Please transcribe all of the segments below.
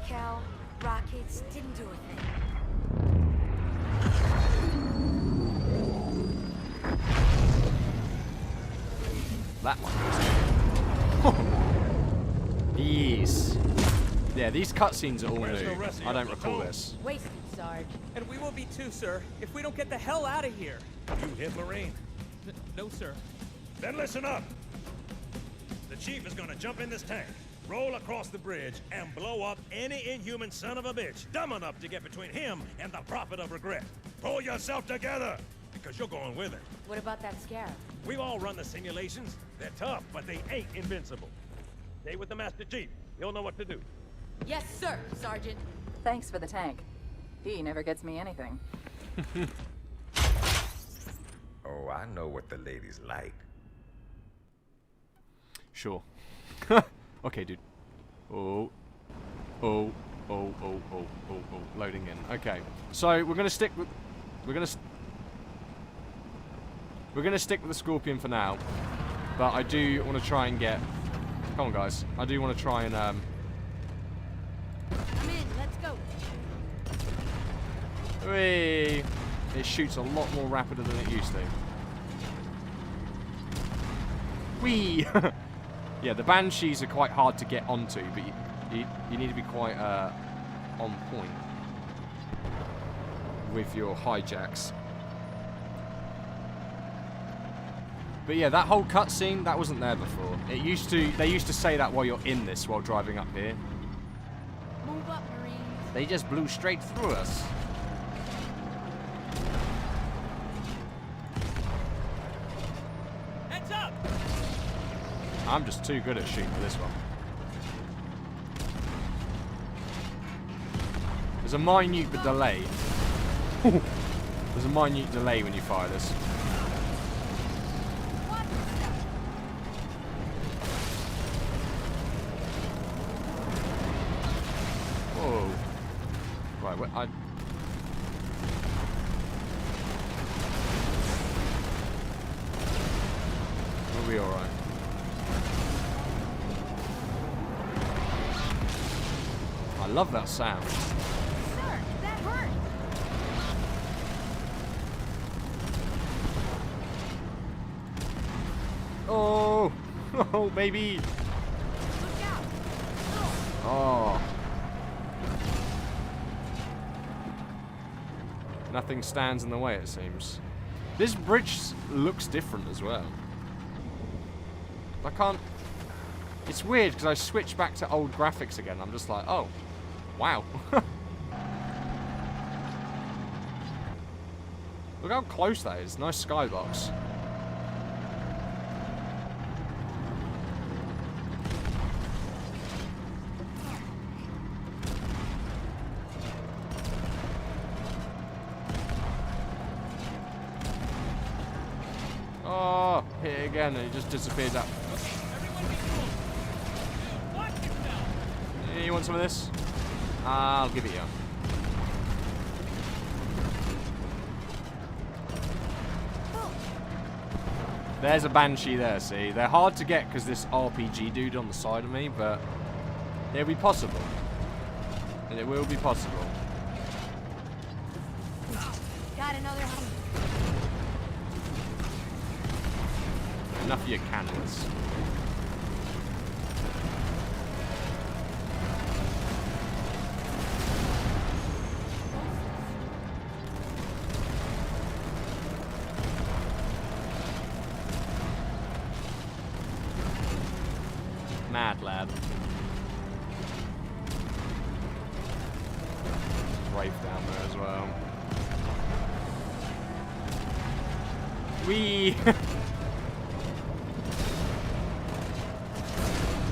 Cal, rockets didn't do a thing. That one. Yes. Yeah, these cutscenes are all new. I don't recall this. Wasted, Sarge. And we will be too, sir, if we don't get the hell out of here. You hit Marine? No, sir. Then listen up. The chief is gonna jump in this tank, roll across the bridge, and blow up any inhuman son of a bitch dumb enough to get between him and the prophet of regret. Pull yourself together, because you're going with it. What about that scarab? We've all run the simulations. They're tough, but they ain't invincible. Stay with the Master Chief. He'll know what to do. Yes, sir, Sergeant. Thanks for the tank. He never gets me anything. Oh, I know what the ladies like. Sure. Okay, dude. Oh. Loading in. Okay. So we're gonna stick with we're gonna stick with the Scorpion for now. But I do want to try and get. Come on, guys. I do want to try and I'm in. Let's go. Whee! It shoots a lot more rapid than it used to. Whee! Yeah, the Banshees are quite hard to get onto, but you need to be quite on point with your hijacks. But yeah, that whole cutscene, that wasn't there before. They used to say that while you're in this, while driving up here. Move up, Marines. They just blew straight through us. Heads up! I'm just too good at shooting for this one. There's a minute delay. There's a minute delay when you fire this. Whoa. Right, we'll be alright. I love that sound. Sir, that hurt. Oh, oh, baby. Look out. Oh. Nothing stands in the way, it seems. This bridge looks different as well. I can't. It's weird because I switched back to old graphics again. I'm just like, oh, wow. Look how close that is. Nice skybox. Oh, hit it again and it just disappears out. You want some of this? I'll give it you. There's a Banshee there, see? They're hard to get because this RPG dude on the side of me, but it'll be possible. And it will be possible. Got another home. Enough of your cannons. Mad lad. Rafe down there as well. Wee.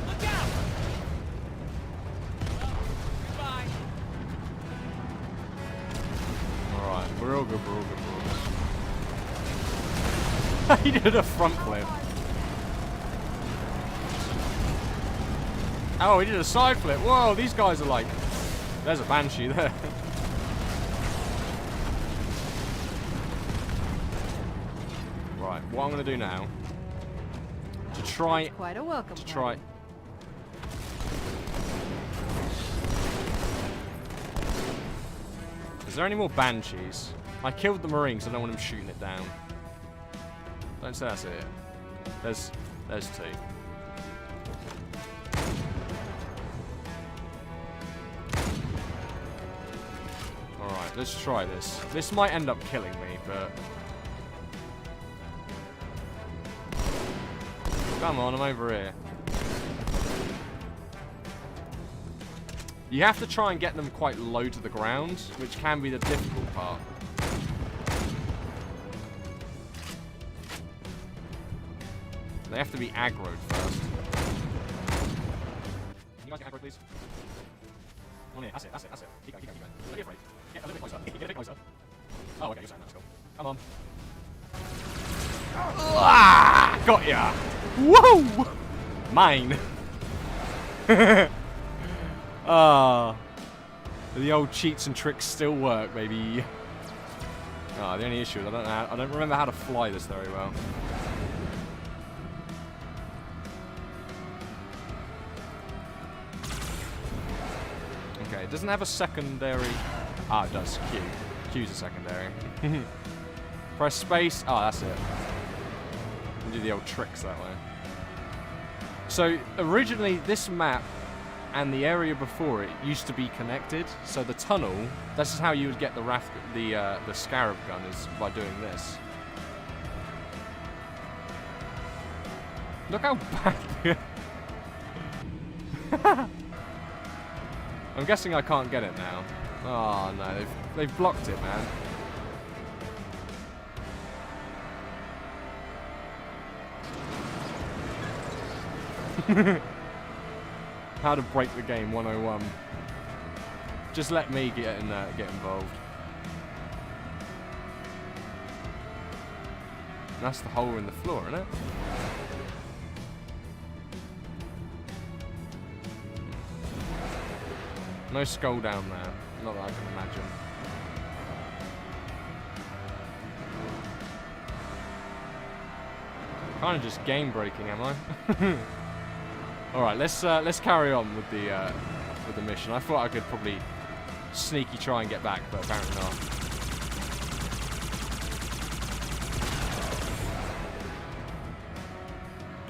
Look out! Goodbye. Alright, we're all good, we're all good, we're all good. He did a front flip. Oh, he did a side flip. Whoa, these guys are like... There's a Banshee there. Right, what I'm going to do now... To try... That's quite a welcome. To try... Is there any more banshees? I killed the marine because I don't want him shooting it down. Don't say that's it. There's 2. Alright, let's try this. This might end up killing me, but... Come on, I'm over here. You have to try and get them quite low to the ground, which can be the difficult part. They have to be aggroed first. Can you guys get aggroed, please? On here. That's it. Keep going. Don't be afraid. Get a little bit closer. Get a bit closer. Oh, okay, you're saying that's cool. Come on. Ah, got ya! Whoa! Mine. Ah, the old cheats and tricks still work, baby. Ah, the only issue is I don't remember how to fly this very well. Okay, it doesn't have a secondary. Ah, it does. Q. Q's a secondary. Press space. Ah, that's it. Do the old tricks that way. So originally, this map and the area before it used to be connected. So the tunnel. This is how you would get the scarab gun, is by doing this. Look how bad. I'm guessing I can't get it now. Oh no, they've blocked it, man. How to break the game 101. Just let me get involved. That's the hole in the floor, isn't it? No skull down there. Not that I can imagine. Kind of just game breaking, am I? All right, let's carry on with the mission. I thought I could probably sneaky try and get back, but apparently not.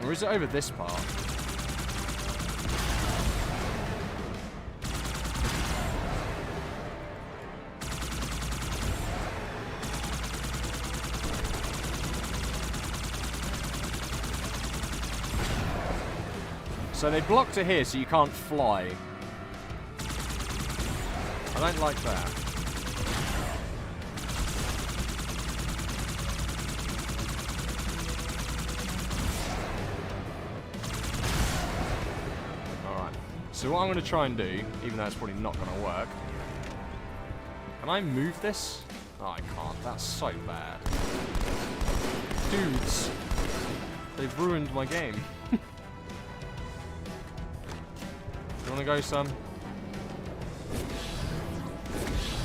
Or is it over this part? So they blocked it here so you can't fly. I don't like that. Alright. So what I'm going to try and do, even though it's probably not going to work. Can I move this? Oh, I can't. That's so bad. Dudes. They've ruined my game. You wanna go, son?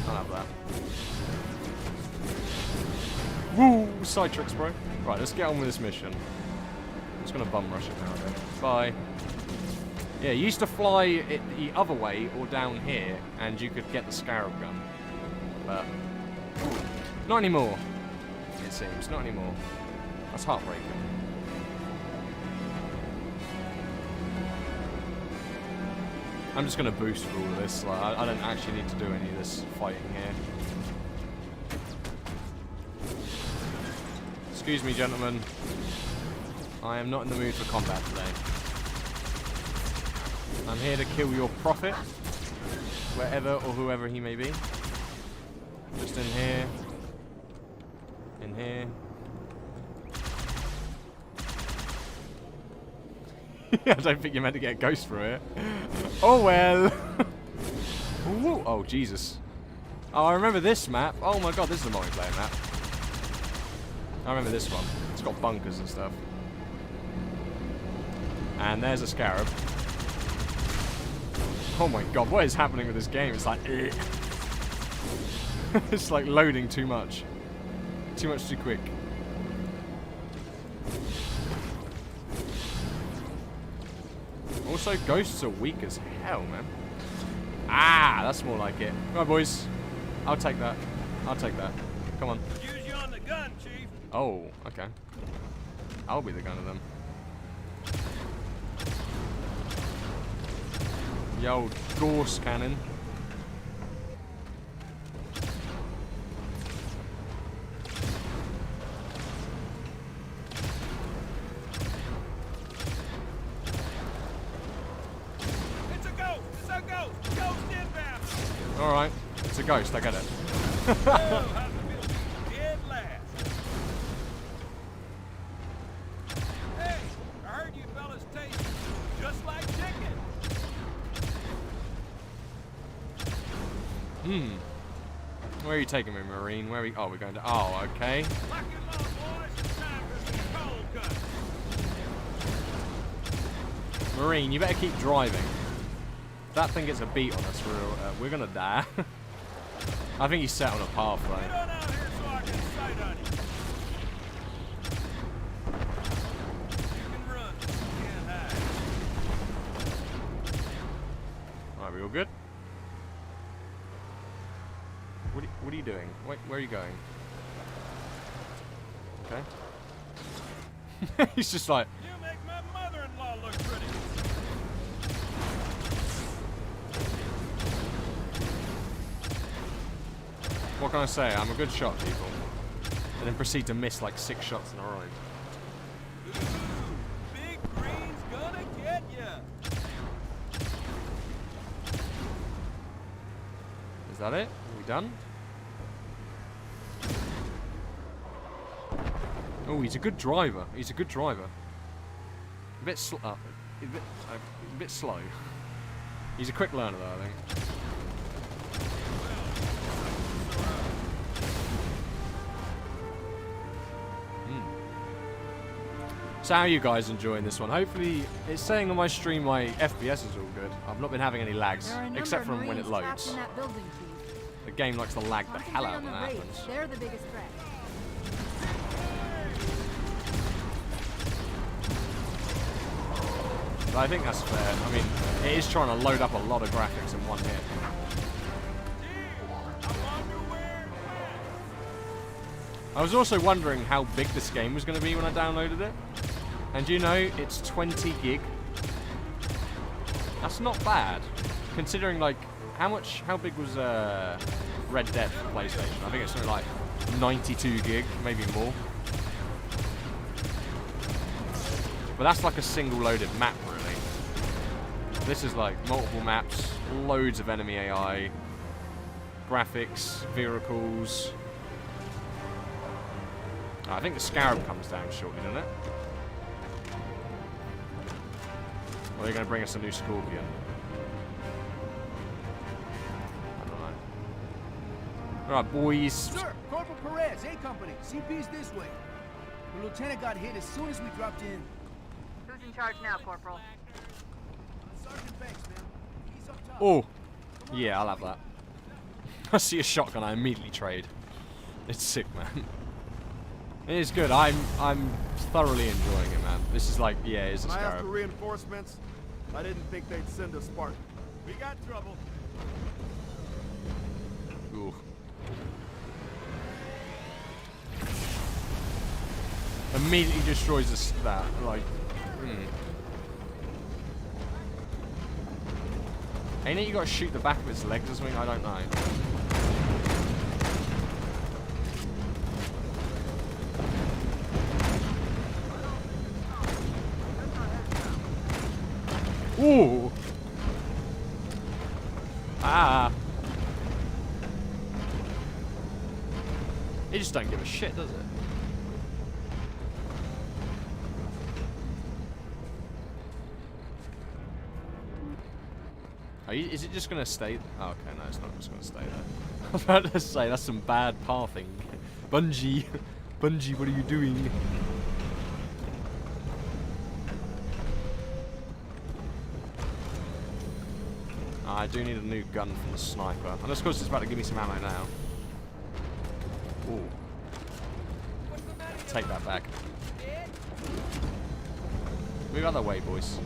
I'll have that. Woo! Side tricks, bro. Right, let's get on with this mission. I'm just gonna bum rush it now, I think. Bye. Yeah, you used to fly it the other way or down here, and you could get the scarab gun. But not anymore, it seems. Not anymore. That's heartbreaking. I'm just going to boost for all of this. Like, I don't actually need to do any of this fighting here. Excuse me, gentlemen. I am not in the mood for combat today. I'm here to kill your prophet, wherever or whoever he may be. Just in here. In here. I don't think you're meant to get a ghost through it. Oh well. Ooh, oh Jesus. Oh, I remember this map. Oh my god, this is a multiplayer map. I remember this one. It's got bunkers and stuff. And there's a scarab. Oh my god, what is happening with this game? It's like it's like loading too much. Too much too quick. Also, ghosts are weak as hell, man. Ah, that's more like it. Right, boys. I'll take that. I'll take that. Come on. Use you on the gun, Chief. Oh, okay. I'll be the gunner then. The old Gorse cannon. It's a ghost. It's a ghost. Ghost inbound. Alright. It's a ghost, I get it. Oh, how's it feel? Dead last. Hey, I heard you fellas taste just like chicken. Where are you taking me, Marine? Where are we? Oh, we're going to. Oh, okay. Lock and load, boys. It's time for some cold cuts. Marine, you better keep driving. If that thing gets a beat on us, we're gonna die. I think he's set on a pathway. Get on out here so I can sight on you. You can run. You can't hide. Alright, we all good? What are you doing? Wait, where are you going? Okay. He's just like, You make my mother-in-law look pretty. what can I say? I'm a good shot, people. And then proceed to miss like 6 shots in a row. Ooh, Big Green's gonna get ya. Is that it? Are we done? Oh, he's a good driver. He's a good driver. A bit slow. He's a quick learner, though, I think. So how are you guys enjoying this one? Hopefully, it's saying on my stream my FPS is all good. I've not been having any lags, There are a number except of from when it Marines trapped loads. in that building, Chief. The game likes to lag the hell out when that Concentrate on the happens. raids. They're the biggest threat. But I think that's fair. I mean, it is trying to load up a lot of graphics in one hit. I was also wondering how big this game was going to be when I downloaded it. And you know, it's 20 gig. That's not bad. Considering, like, how big was Red Dead for PlayStation? I think it's something like 92 gig, maybe more. But that's like a single loaded map, really. This is like multiple maps, loads of enemy AI, graphics, vehicles. Oh, I think the Scarab comes down shortly, doesn't it? Or are they going to bring us a new Scorpion? I don't know. Alright, boys. Sir, Corporal Perez, A Company. CP's this way. The lieutenant got hit as soon as we dropped in. Who's in charge now, Corporal? Sergeant Banks, man. He's up top. Oh, yeah, I'll have that. I see a shotgun, I immediately trade. It's sick, man. It is good. I'm thoroughly enjoying it, man. This is like, yeah, it's a When I asked for Scarab. reinforcements, I didn't think they'd send a Spartan. We got trouble. Ooh. Immediately destroys this, that, like, Ain't it you gotta shoot the back of its legs or something? I don't know. Ooh! Ah! It just don't give a shit, does it? Is it just gonna stay? Oh, okay, no, it's not just gonna stay there. I was about to say, that's some bad pathing. Bungie! Bungie, what are you doing? I do need a new gun from the sniper. And of course it's about to give me some ammo now. Ooh. Take that back. Move other way, boys.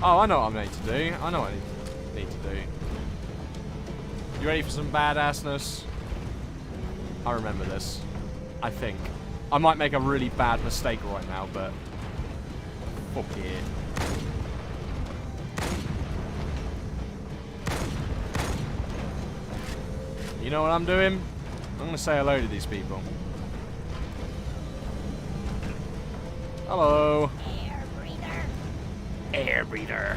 Oh, I know what I need to do. I know what I need to do. You ready for some badassness? I remember this. I think. I might make a really bad mistake right now, but... fuck it. You know what I'm doing? I'm gonna say hello to these people. Hello. Air breather. Air breather.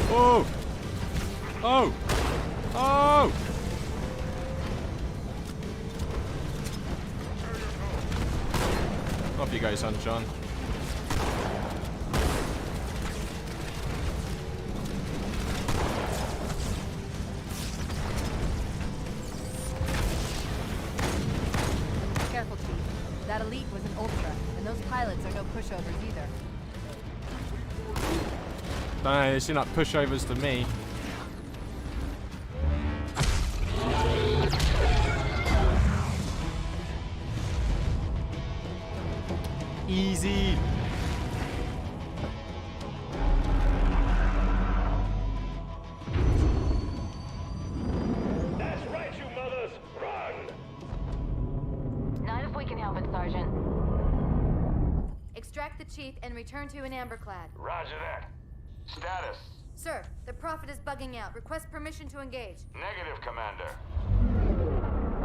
Oh! Oh! Oh! Off you go, Sunshine. Careful, Chief. That elite was an ultra, and those pilots are no pushovers either. Don't know, they seem like pushovers to me. Easy. That's right, you mothers! Run! Not if we can help it, Sergeant. Extract the chief and return to an amberclad. Roger that. Status. Sir, the Prophet is bugging out. Request permission to engage. Negative, Commander.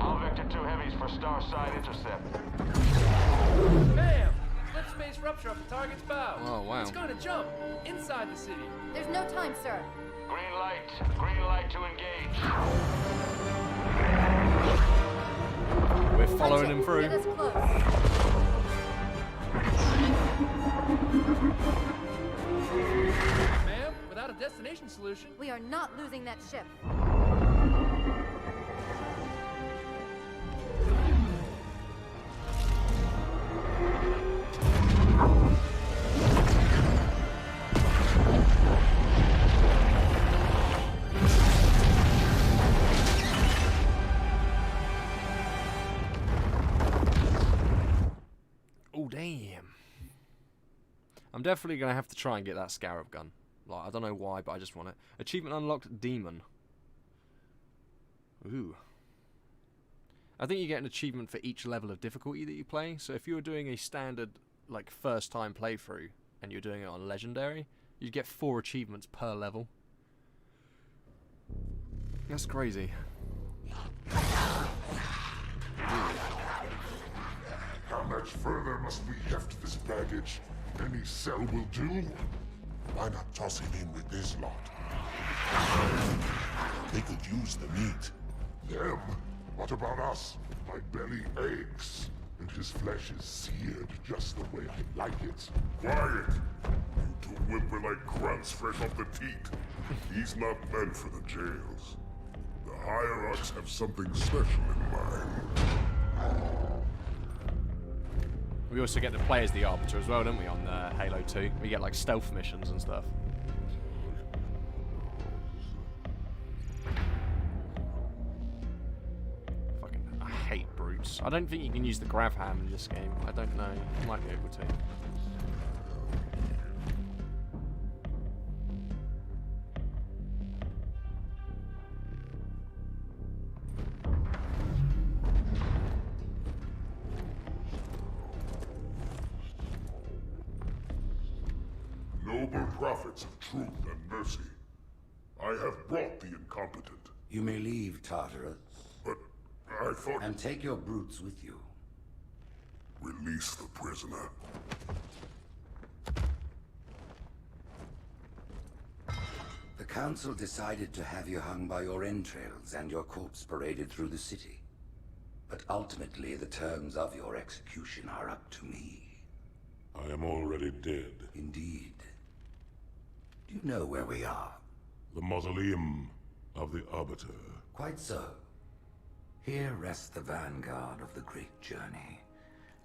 All Vector 2 heavies for Starside intercept. Bam! Slip space rupture off the target's bow. Oh, wow. It's gonna jump inside the city. There's no time, sir. Green light. Green light to engage. We're following Punch it. him through. Get us close. Ma'am, without a destination solution. We are not losing that ship. Oh, damn. I'm definitely going to have to try and get that Scarab gun. Like, I don't know why, but I just want it. Achievement unlocked, Demon. Ooh. I think you get an achievement for each level of difficulty that you play. So if you were doing a standard, like, first-time playthrough, and you're doing it on Legendary, you'd get 4 achievements per level. That's crazy. How much further must we heft this baggage? Any cell will do? Why not toss it in with this lot? They could use the meat. Them? What about us? My belly aches, and his flesh is seared just the way I like it. Quiet! You two whimper-like grunts fresh off the teat. He's not meant for the jails. The higher-ups have something special in mind. We also get to play as the Arbiter as well, don't we, on Halo 2? We get, like, stealth missions and stuff. Fucking, I hate brutes. I don't think you can use the grav ham in this game. I don't know. You might be able to. Noble prophets of truth and mercy, I have brought the incompetent. You may leave, Tartarus. But I thought... And take your brutes with you. Release the prisoner. The Council decided to have you hung by your entrails and your corpse paraded through the city. But ultimately, the terms of your execution are up to me. I am already dead. Indeed. Do you know where we are? The mausoleum of the Arbiter. Quite so. Here rests the vanguard of the great journey.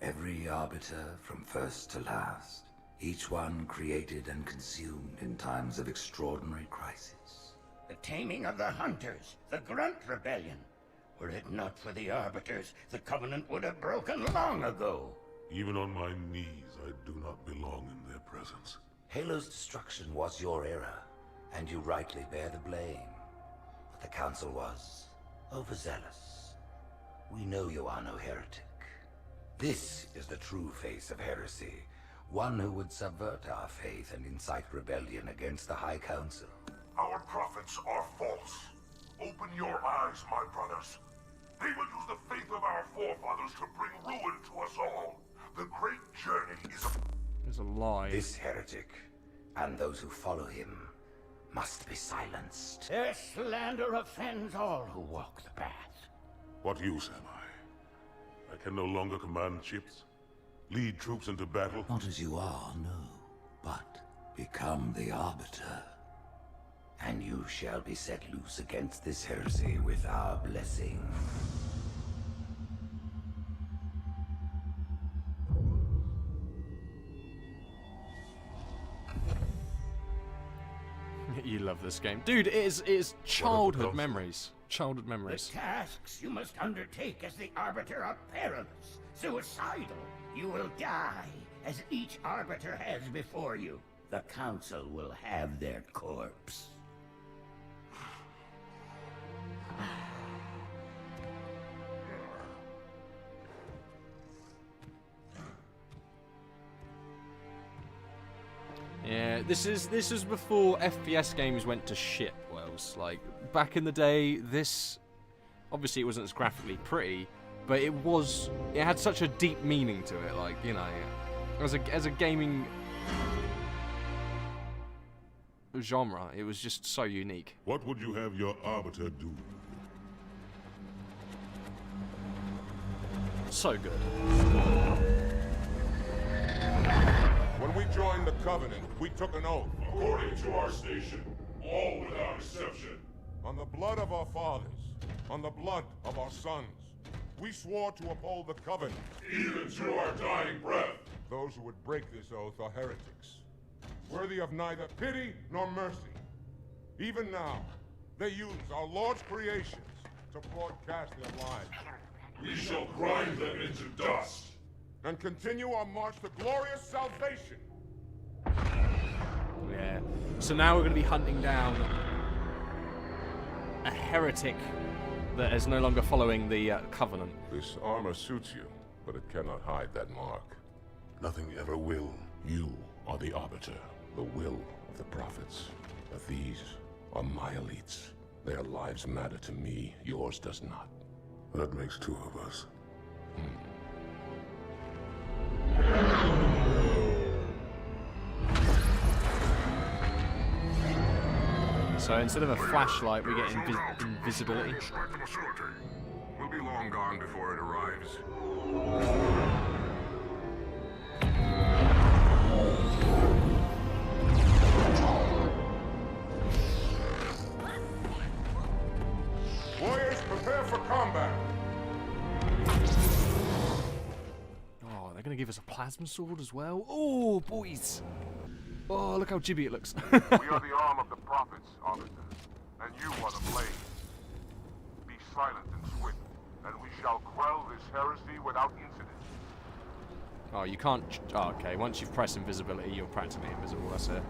Every Arbiter from first to last. Each one created and consumed in times of extraordinary crisis. The taming of the Hunters, the Grunt Rebellion. Were it not for the Arbiters, the Covenant would have broken long ago. Even on my knees, I do not belong in their presence. Halo's destruction was your error, and you rightly bear the blame. But the Council was overzealous. We know you are no heretic. This is the true face of heresy, one who would subvert our faith and incite rebellion against the High Council. Our prophets are false. Open your eyes, my brothers. They will use the faith of our forefathers to bring ruin to us all. The great journey is a... There's a lie. This heretic, and those who follow him, must be silenced. Their slander offends all who walk the path. What use am I? I can no longer command ships, lead troops into battle. Not as you are, no, but become the Arbiter. And you shall be set loose against this heresy with our blessing. You love this game. Dude, it is childhood memories. Childhood memories. The tasks you must undertake as the Arbiter are perilous, suicidal. You will die, as each Arbiter has before you. The Council will have their corpse. Yeah, this is before FPS games went to shit, Wells. Like, back in the day, this... Obviously, it wasn't as graphically pretty, but it had such a deep meaning to it, like, you know, as a gaming genre, it was just so unique. What would you have your Arbiter do? So good. When we joined the Covenant, we took an oath. According to our station, all without exception. On the blood of our fathers, on the blood of our sons, we swore to uphold the Covenant. Even to our dying breath. Those who would break this oath are heretics, worthy of neither pity nor mercy. Even now, they use our Lord's creations to broadcast their lies. We shall grind them into dust and continue our march to glorious salvation. Yeah. So now we're going to be hunting down a heretic that is no longer following the Covenant. This armor suits you, but it cannot hide that mark. Nothing ever will. You are the Arbiter, the will of the prophets. But these are my elites. Their lives matter to me, yours does not. That makes two of us. So instead of a flashlight, we get invisibility. We'll be long gone before it arrives. Warriors, prepare for combat. Oh, they're going to give us a plasma sword as well. Oh, boys. Oh, look how jibby it looks. We are the arm of the prophets, Arbiter, and you are the blade. Be silent and swift, and we shall quell this heresy without incident. Oh, you can't... Oh, okay, once you've pressed invisibility, you're practically invisible, that's it.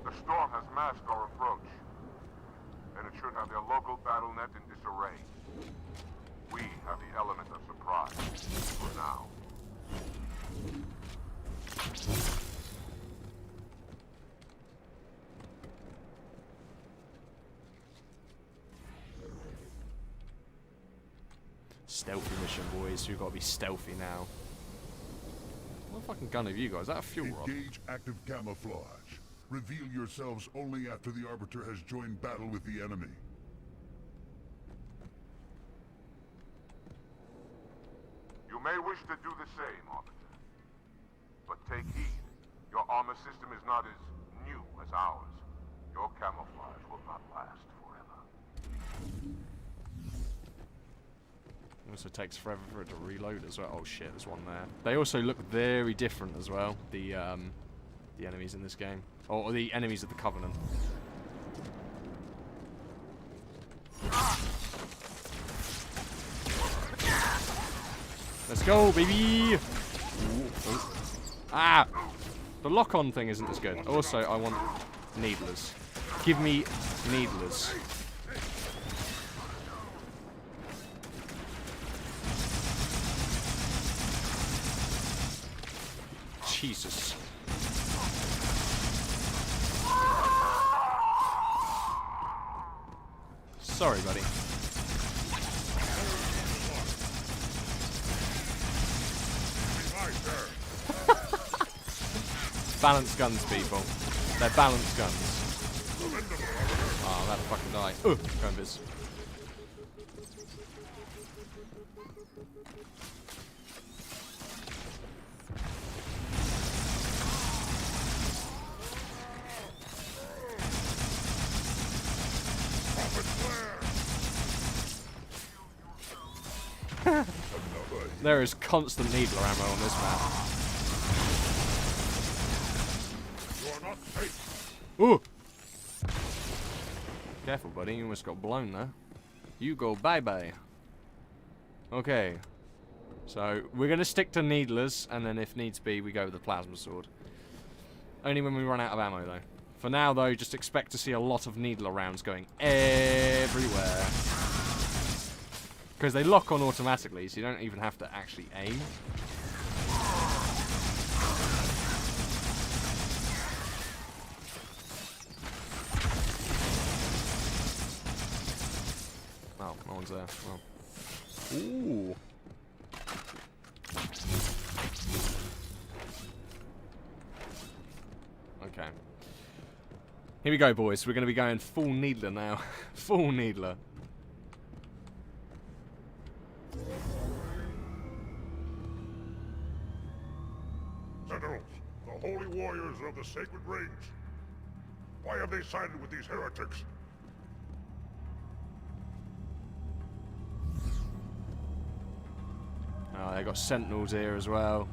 The storm has masked our approach, and it should have their local battle net in disarray. We have the element of surprise, for now. Stealthy mission, boys. We've got to be stealthy now. What fucking gun have you got? Is that a fuel rod? Engage active camouflage. Reveal yourselves only after the Arbiter has joined battle with the enemy. You may wish to do the same, Arbiter. But take heed. Your armor system is not as new as ours. Your camouflage will not last forever. It also takes forever for it to reload as well. Oh shit, there's one there. They also look very different as well. The the enemies in this game. Or the enemies of the Covenant. Let's go, baby! Ooh, ooh. Ah! The lock-on thing isn't as good. Also, I want needlers. Give me needlers. Jesus. Sorry, buddy. Balanced guns, people. They're balanced guns. Oh, I'm about to fucking die. Go invis. There is constant needler ammo on this map. Ooh! Careful, buddy. You almost got blown there. You go bye-bye. Okay. So, we're going to stick to needlers, and then if needs be, we go with the plasma sword. Only when we run out of ammo, though. For now, though, just expect to see a lot of needler rounds going everywhere. Because they lock on automatically, so you don't even have to actually aim. Oh, no one's there. Well. Ooh. Okay. Here we go, boys. We're going to be going full needler now. Full needler. Sentinels, the holy warriors of the sacred range. Why have they sided with these heretics? Oh, they got sentinels here as well.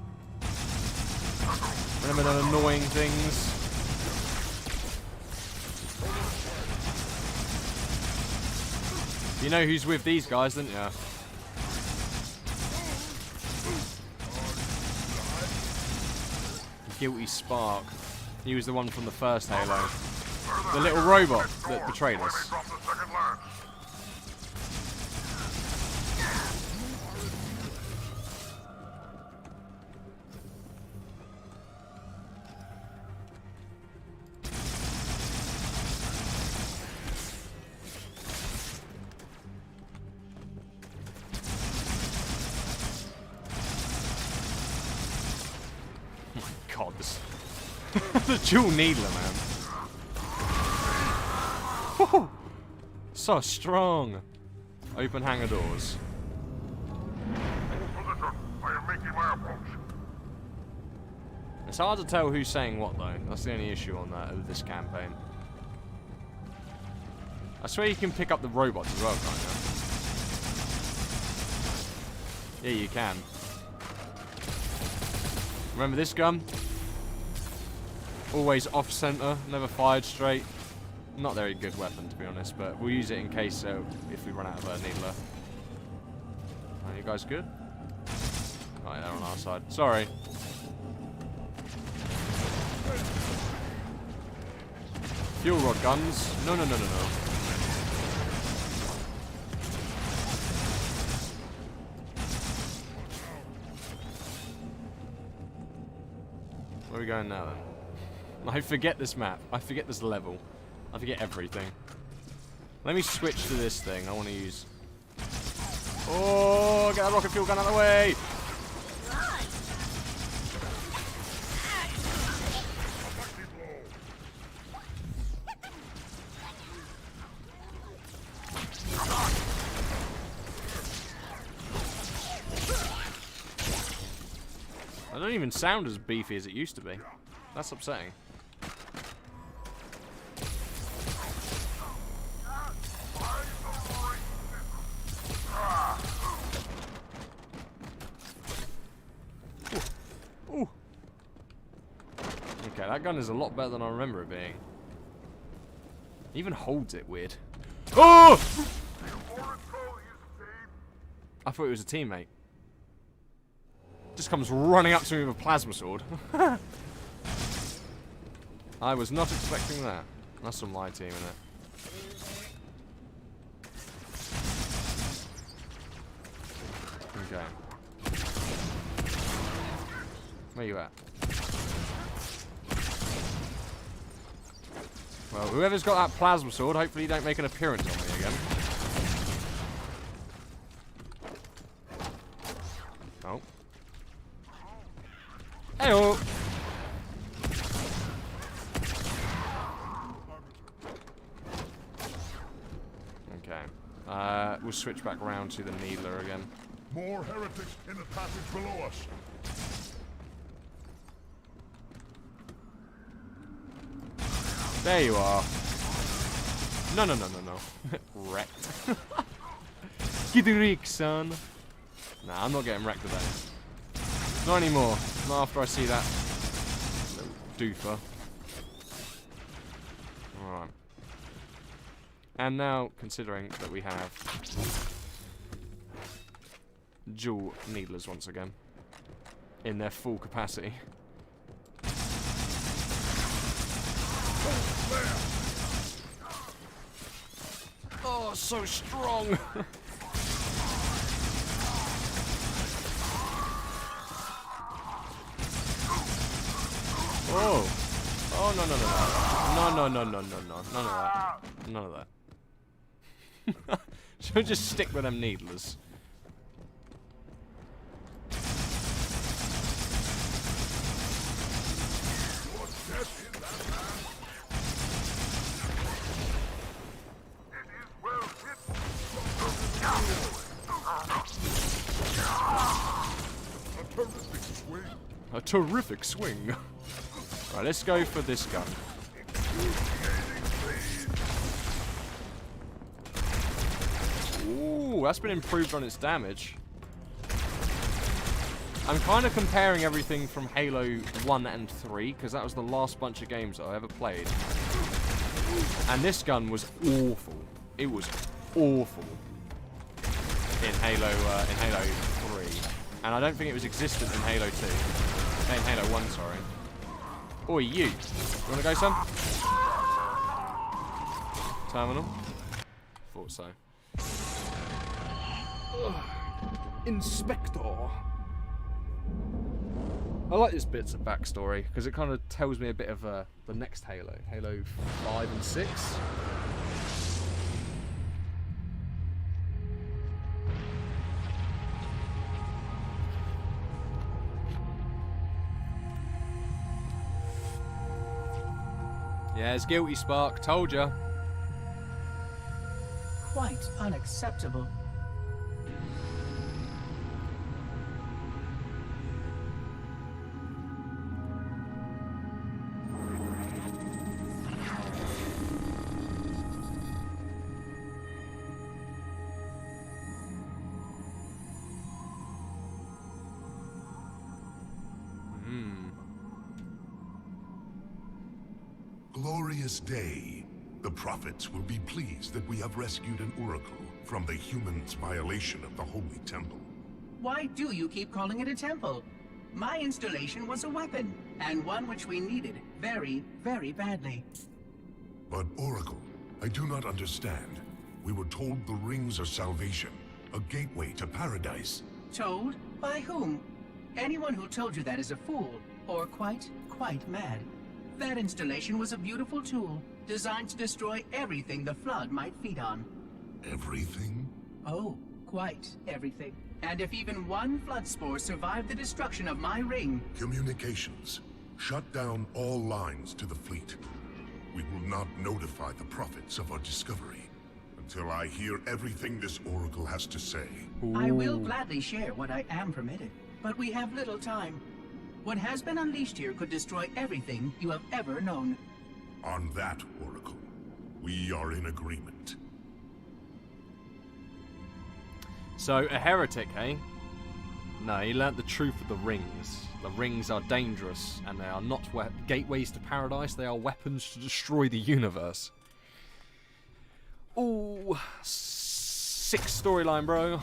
Remember the annoying things? You know who's with these guys, don't you? Guilty Spark. He was the one from the first Halo. The little robot that betrayed us. God, this the dual needler, man. Woo! So strong. Open hangar doors. I am making my approach. It's hard to tell who's saying what, though. That's the only issue on that of this campaign. I swear you can pick up the robots as well, can't you? Yeah, you can. Remember this gun? Always off-center, never fired straight. Not a very good weapon, to be honest, but we'll use it in case if we run out of a needler. Are you guys good? Alright, they're on our side. Sorry. Fuel rod guns. No, no, no, no, no. Where are we going now, then? I forget this map. I forget this level. I forget everything. Let me switch to this thing. I want to use... Oh, get that rocket fuel gun out of the way! I don't even sound as beefy as it used to be. That's upsetting. Ooh. Ooh. Okay, Okay, that gun is a lot better than I remember it being. It even holds it weird. Oh! I thought it was a teammate. Just comes running up to me with a plasma sword. I was not expecting that. That's on my team, isn't it? Okay. Where you at? Well, whoever's got that plasma sword, hopefully you don't make an appearance on me again. Oh. Hey-oh! Okay. We'll switch back round to the Needler again. More heretics in the passage below us. There you are. No. Wrecked. Get wrecked, son. Nah, I'm not getting wrecked today. Not anymore. Not after I see that doofer. Alright. And now, considering that we have dual Needlers once again in their full capacity. Oh, so strong! Oh! Oh, no. No, none of that. None of that. Should we just stick with them Needlers? A terrific swing. Right, let's go for this gun. Ooh, that's been improved on its damage. I'm kind of comparing everything from Halo 1 and 3, because that was the last bunch of games that I ever played. And this gun was awful. It was awful in Halo 3. And I don't think it was existent in Halo 2. In Halo 1, sorry. Oi, you wanna go, son? Terminal? Thought so. Inspector. I like this bits of backstory because it kind of tells me a bit of the next Halo, Halo 5 and 6. Yeah, it's guilty, Spark. Told ya. Quite unacceptable. Glorious day. The prophets will be pleased that we have rescued an oracle from the humans' violation of the holy temple. Why do you keep calling it a temple? My installation was a weapon, and one which we needed very, very badly. But Oracle, I do not understand. We were told the rings are salvation, a gateway to paradise. Told? By whom? Anyone who told you that is a fool, or quite mad. That installation was a beautiful tool, designed to destroy everything the Flood might feed on. Everything? Oh, quite everything. And if even one Flood spore survived the destruction of my ring... Communications. Shut down all lines to the fleet. We will not notify the prophets of our discovery until I hear everything this Oracle has to say. I will gladly share what I am permitted, but we have little time. What has been unleashed here could destroy everything you have ever known. On that, Oracle, we are in agreement. So, a heretic, eh? No, he learnt the truth of the rings. The rings are dangerous, and they are not gateways to paradise. They are weapons to destroy the universe. Ooh, sick storyline, bro.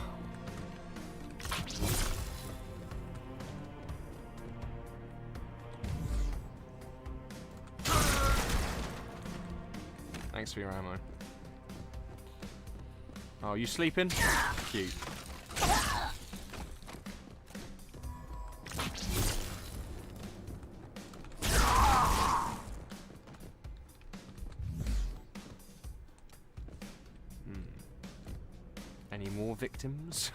Thanks for your ammo. Oh, you sleeping? Cute. Any more victims?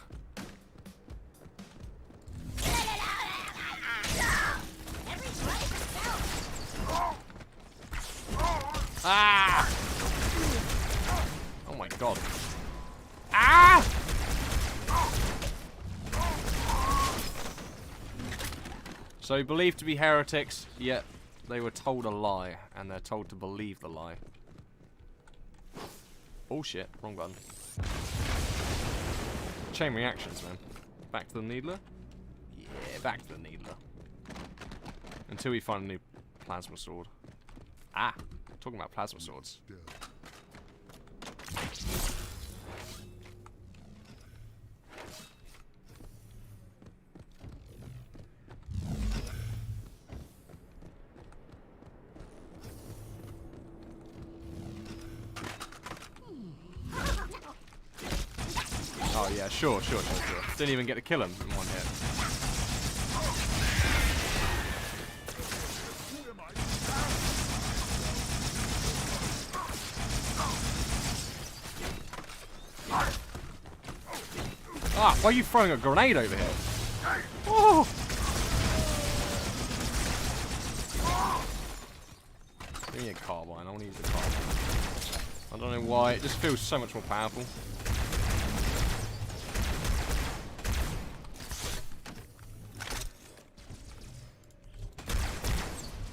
Ah! Oh my god. Ah! So believed to be heretics, yet they were told a lie, and they're told to believe the lie. Bullshit. Wrong button. Chain reactions, man. Back to the needler? Yeah, back to the needler. Until we find a new plasma sword. Ah, talking about plasma swords. Oh yeah, sure. Didn't even get to kill him in one hit. Ah, why are you throwing a grenade over here? Oh! Give me a carbine, I want to use the carbine. I don't know why, it just feels so much more powerful.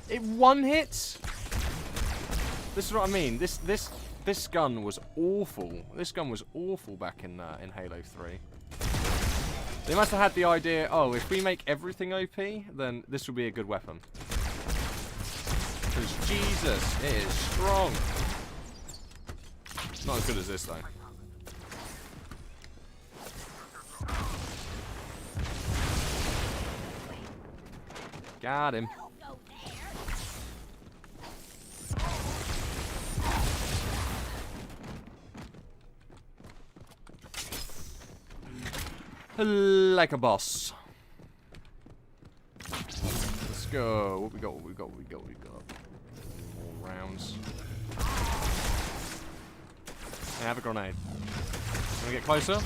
It one hits? This is what I mean. This gun was awful. This gun was awful back in Halo 3. They must have had the idea, oh, if we make everything OP, then this will be a good weapon. Because Jesus, it is strong. It's not as good as this though. Got him. Like a boss. Let's go. What we got? More rounds. I have a grenade. Can we get closer?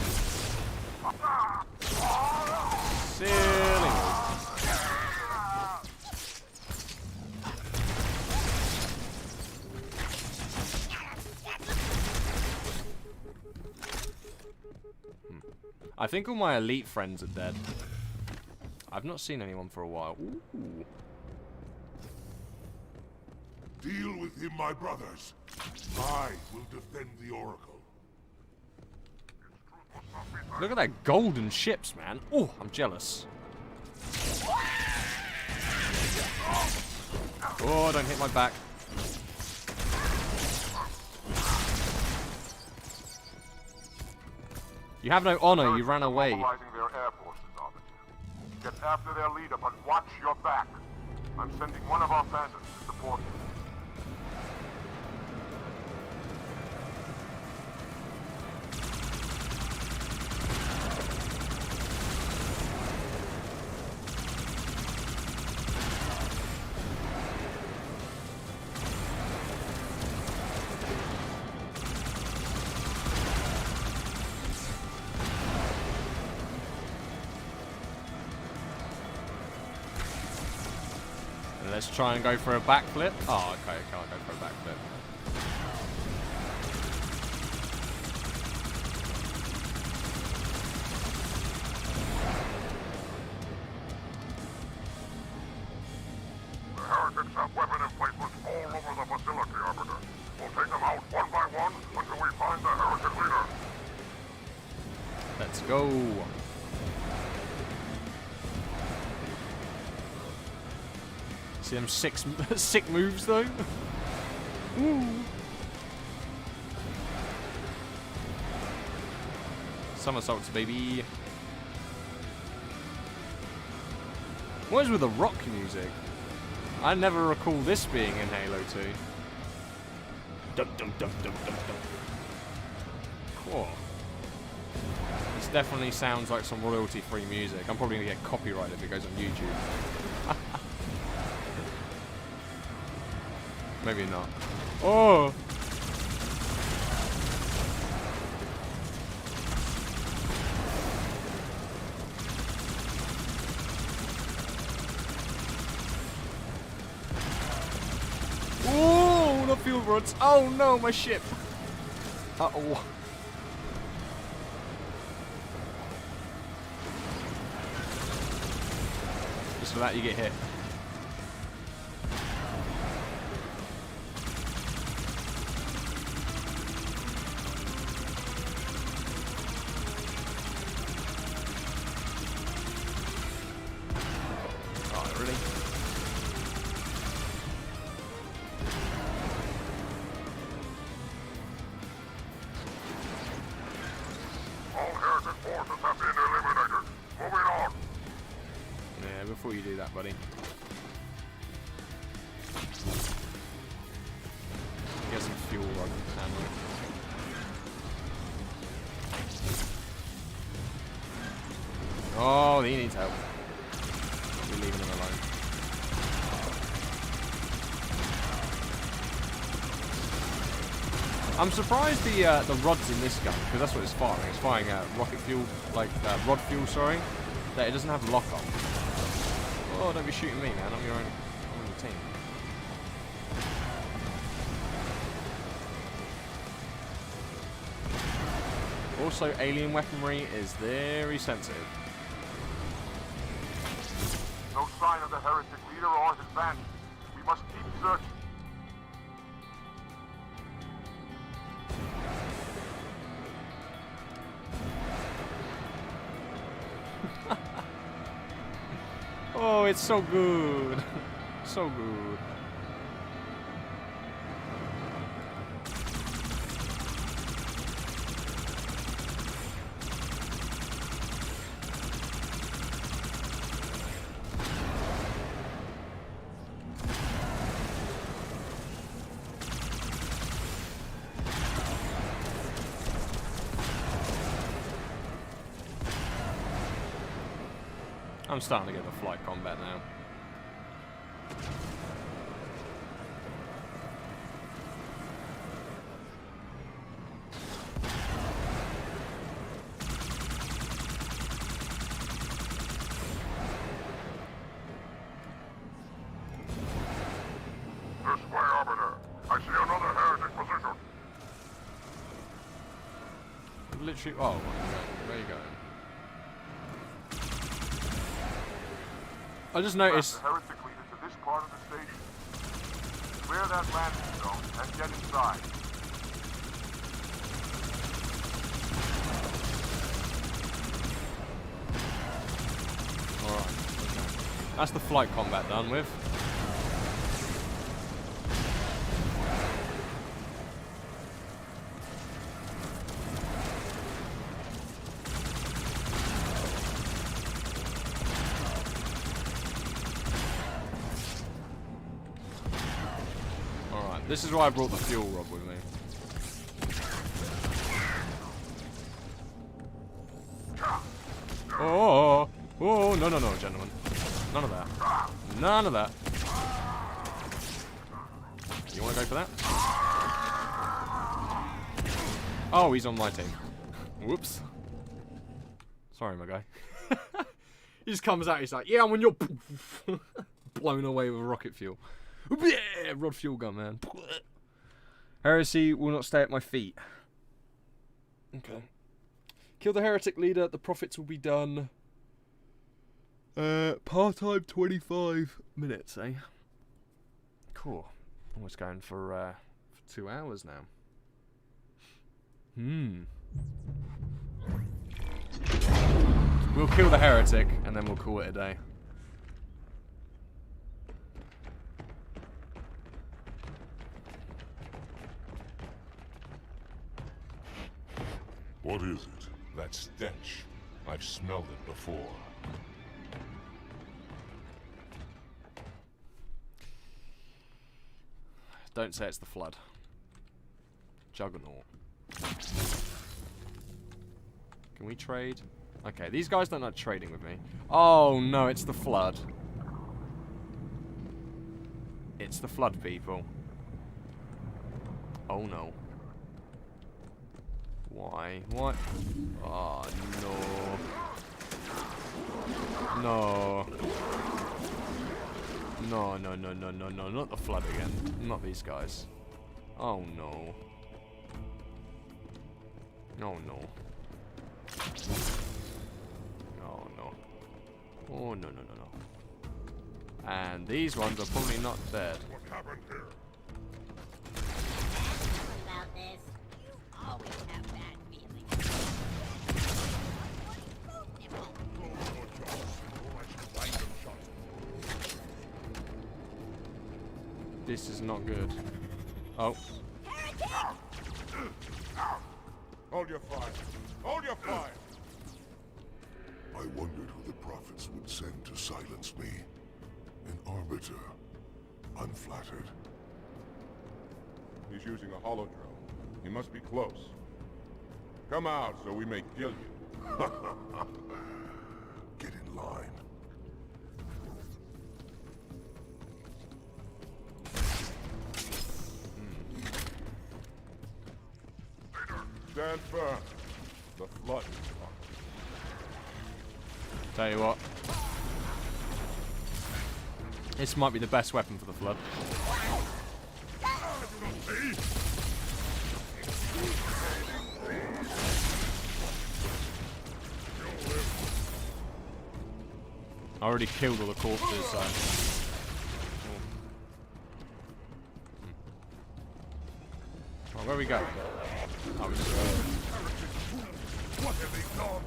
Silly. I think all my elite friends are dead. I've not seen anyone for a while. Ooh. Deal with him, my brothers. I will defend the Oracle. Look at that golden ships, man. Oh, I'm jealous. Oh, don't hit my back. You have no honor, you ran away. Mobilizing their air forces, Arbiter. Get after their leader, but watch your back. I'm sending one of our phantoms to support you. Let's try and go for a backflip. Oh, okay, I can't go for a backflip. The heretics have weapon emplacements all over the facility, Arbiter. We'll take them out one by one until we find the heretic leader. Let's go. See them sick moves though. Ooh. Somersaults, baby. What is with the rock music? I never recall this being in Halo 2. Dum dum dum dum dum dum. Cool. This definitely sounds like some royalty-free music. I'm probably gonna get copyrighted if it goes on YouTube. Maybe not. Oh! Oh, the fuel rods. Oh no, my ship. Uh-oh. Just for that you get hit. Oh, really? All heretic forces have been eliminated. Moving on. Yeah, before you do that, buddy. Get some fuel rod ammo. Oh, he needs help. We're leaving him alone. I'm surprised the rods in this gun, because that's what it's firing. It's firing rocket fuel, like rod fuel, sorry. That it doesn't have lock on. Oh, don't be shooting me, man. I'm on your team. Also, alien weaponry is very sensitive. No sign of the heretic leader or his band. We must keep searching. Oh, it's so good. So good. I'm starting to get the flight combat now. This way, Arbiter. I see another heretic position. Literally, oh, where are you going? I just noticed. The heretic leader to this part of the station. Clear that landing zone and get inside. Alright, okay. That's the flight combat done with. This is why I brought the fuel rod with me. Oh, oh, no, no, no, gentlemen. None of that. None of that. You want to go for that? Oh, he's on my team. Whoops. Sorry, my guy. He just comes out, he's like, yeah, I'm on your... Blown away with rocket fuel. Yeah, rod fuel gun, man. Heresy will not stay at my feet. Okay. Kill the heretic leader. The profits will be done. Part-time 25 minutes, eh? Cool. Almost going for 2 hours now. We'll kill the heretic, and then we'll call it a day. What is it? That stench. I've smelled it before. Don't say it's the flood. Juggernaut. Can we trade? Okay, these guys don't like trading with me. Oh no, it's the flood. It's the flood, people. Oh no. Why? What? Oh no. No. No, no, no, no, no, no. Not the flood again. Not these guys. Oh no. Oh no. Oh no. Oh no, no, no, no. And these ones are probably not dead. What happened here? About this, you always have bad feelings. This is not good. Oh. Hold your fire. Hold your fire. I wondered who the prophets would send to silence me. An arbiter. Unflattered. He's using a hollow drone. He must be close. Come out so we may kill you. Get in line. Stand firm. The flood is coming. Tell you what. This might be the best weapon for the flood. I already killed all the corpses, so... Oh, where are we going? Oh, we just What have they done?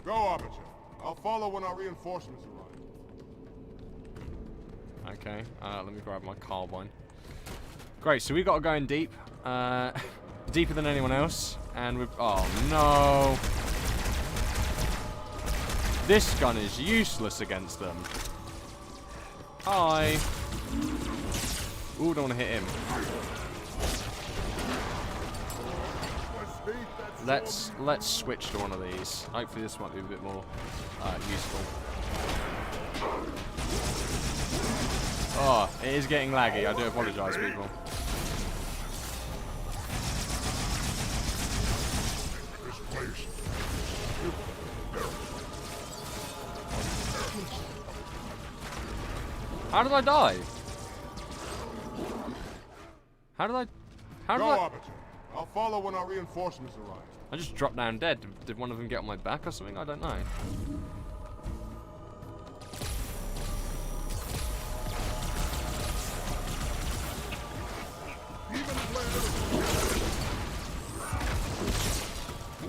Go, Arbiter. I'll follow when our reinforcements arrive. Okay, let me grab my carbine. Great, so we got to go in deep. Deeper than anyone else. And we've... Oh, no. This gun is useless against them. Hi. Ooh, don't want to hit him. Let's switch to one of these. Hopefully this might be a bit more useful. Oh, it is getting laggy. I do apologise, people. How did I die? How did I... Go, Arbiter. I'll follow when our reinforcements arrive. I just dropped down dead. Did one of them get on my back or something? I don't know.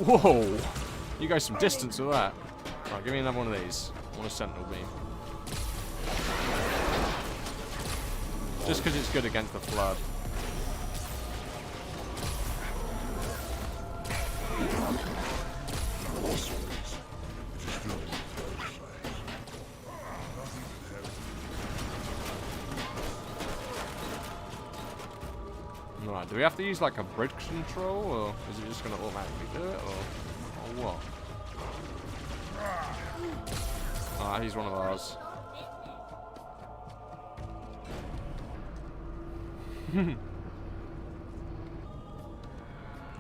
Whoa! You go some distance with that. Right, give me another one of these. I want a sentinel beam. Just because it's good against the flood. Right, do we have to use like a bridge control, or is it just going to automatically do it, or what? Ah, he's one of ours.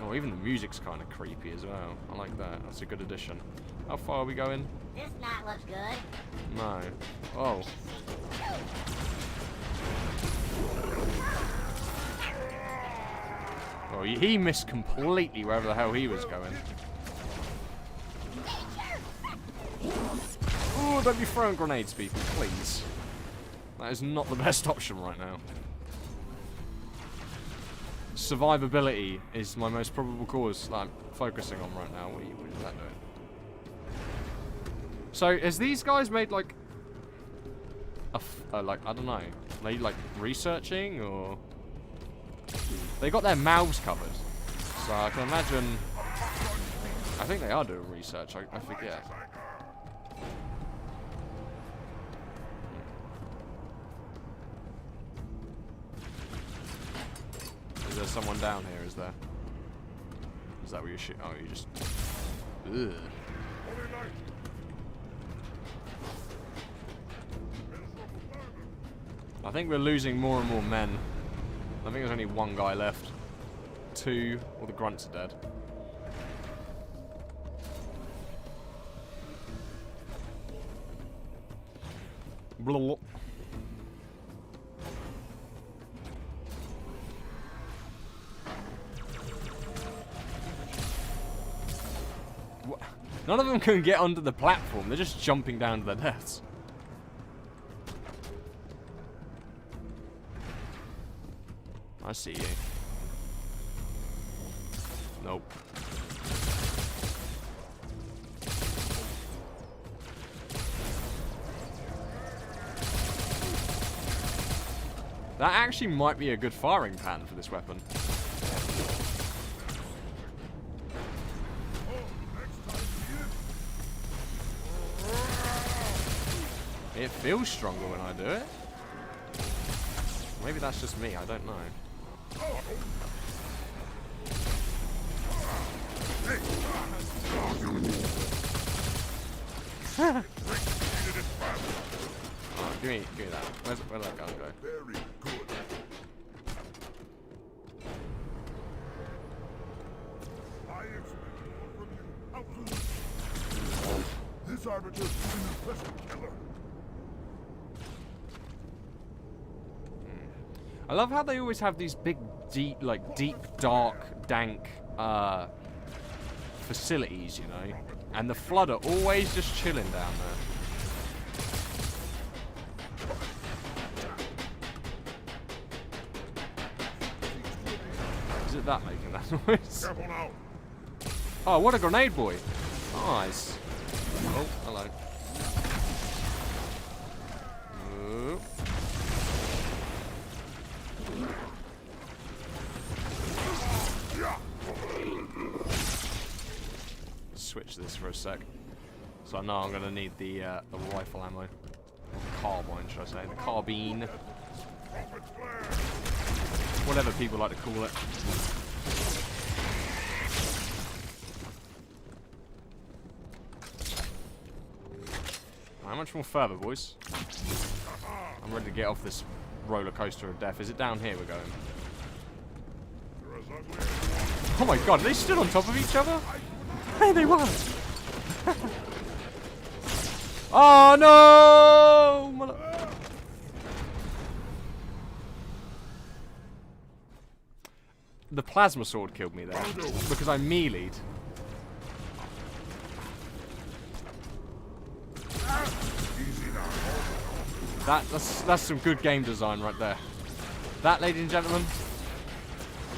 Oh, even the music's kind of creepy as well. I like that. That's a good addition. How far are we going? This knot looks good. No. Oh. Oh, he missed completely wherever the hell he was going. Oh, don't be throwing grenades, people, please. That is not the best option right now. Survivability is my most probable cause that I'm focusing on right now. What is that doing? So, has these guys made, like... like, I don't know. Are they like researching or? They got their mouths covered, so I can imagine. I think they are doing research. I forget. Is there someone down here? Is there? Is that where you shoot? Oh, you just. Ugh. I think we're losing more and more men. I think there's only one guy left. 2, all the grunts are dead. Blah, blah. None of them can get onto the platform. They're just jumping down to their deaths. I see you. Nope. That actually might be a good firing pattern for this weapon. It feels stronger when I do it. Maybe that's just me, I don't know. Oh, give me that. Where'd that gun go? Very good. I expect more from you. Out to this arbiter is an impressive killer. I love how they always have these big, deep, dark, dank facilities, you know? And the Flood are always just chilling down there. Is it that making that noise? Careful now. Oh, what a grenade boy. Nice. Oh, hello. Ooh. Switch this for a sec. So I know I'm gonna need the rifle ammo. Carbine, should I say? The carbine. Whatever people like to call it. How much more further, boys? I'm ready to get off this roller coaster of death. Is it down here we're going? Oh my god, are they stood on top of each other? Hey, they were! Oh no! The plasma sword killed me there because I meleeed. That's some good game design right there. That, ladies and gentlemen,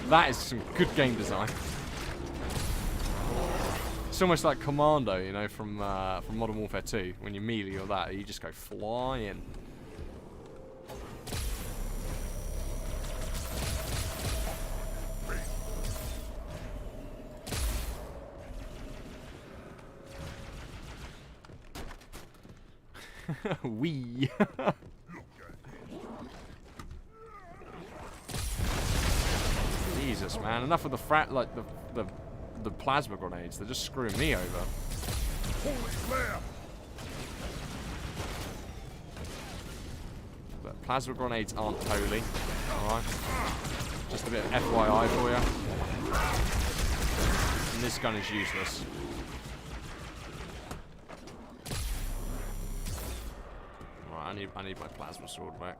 that is some good game design. It's almost like Commando, you know, from Modern Warfare 2. When you melee or that, you just go flying. Wee. Jesus, man! Enough of the plasma grenades. They're just screwing me over. Holy flare! But plasma grenades aren't holy. Alright. Just a bit of FYI for you. And this gun is useless. Alright, I need my plasma sword back.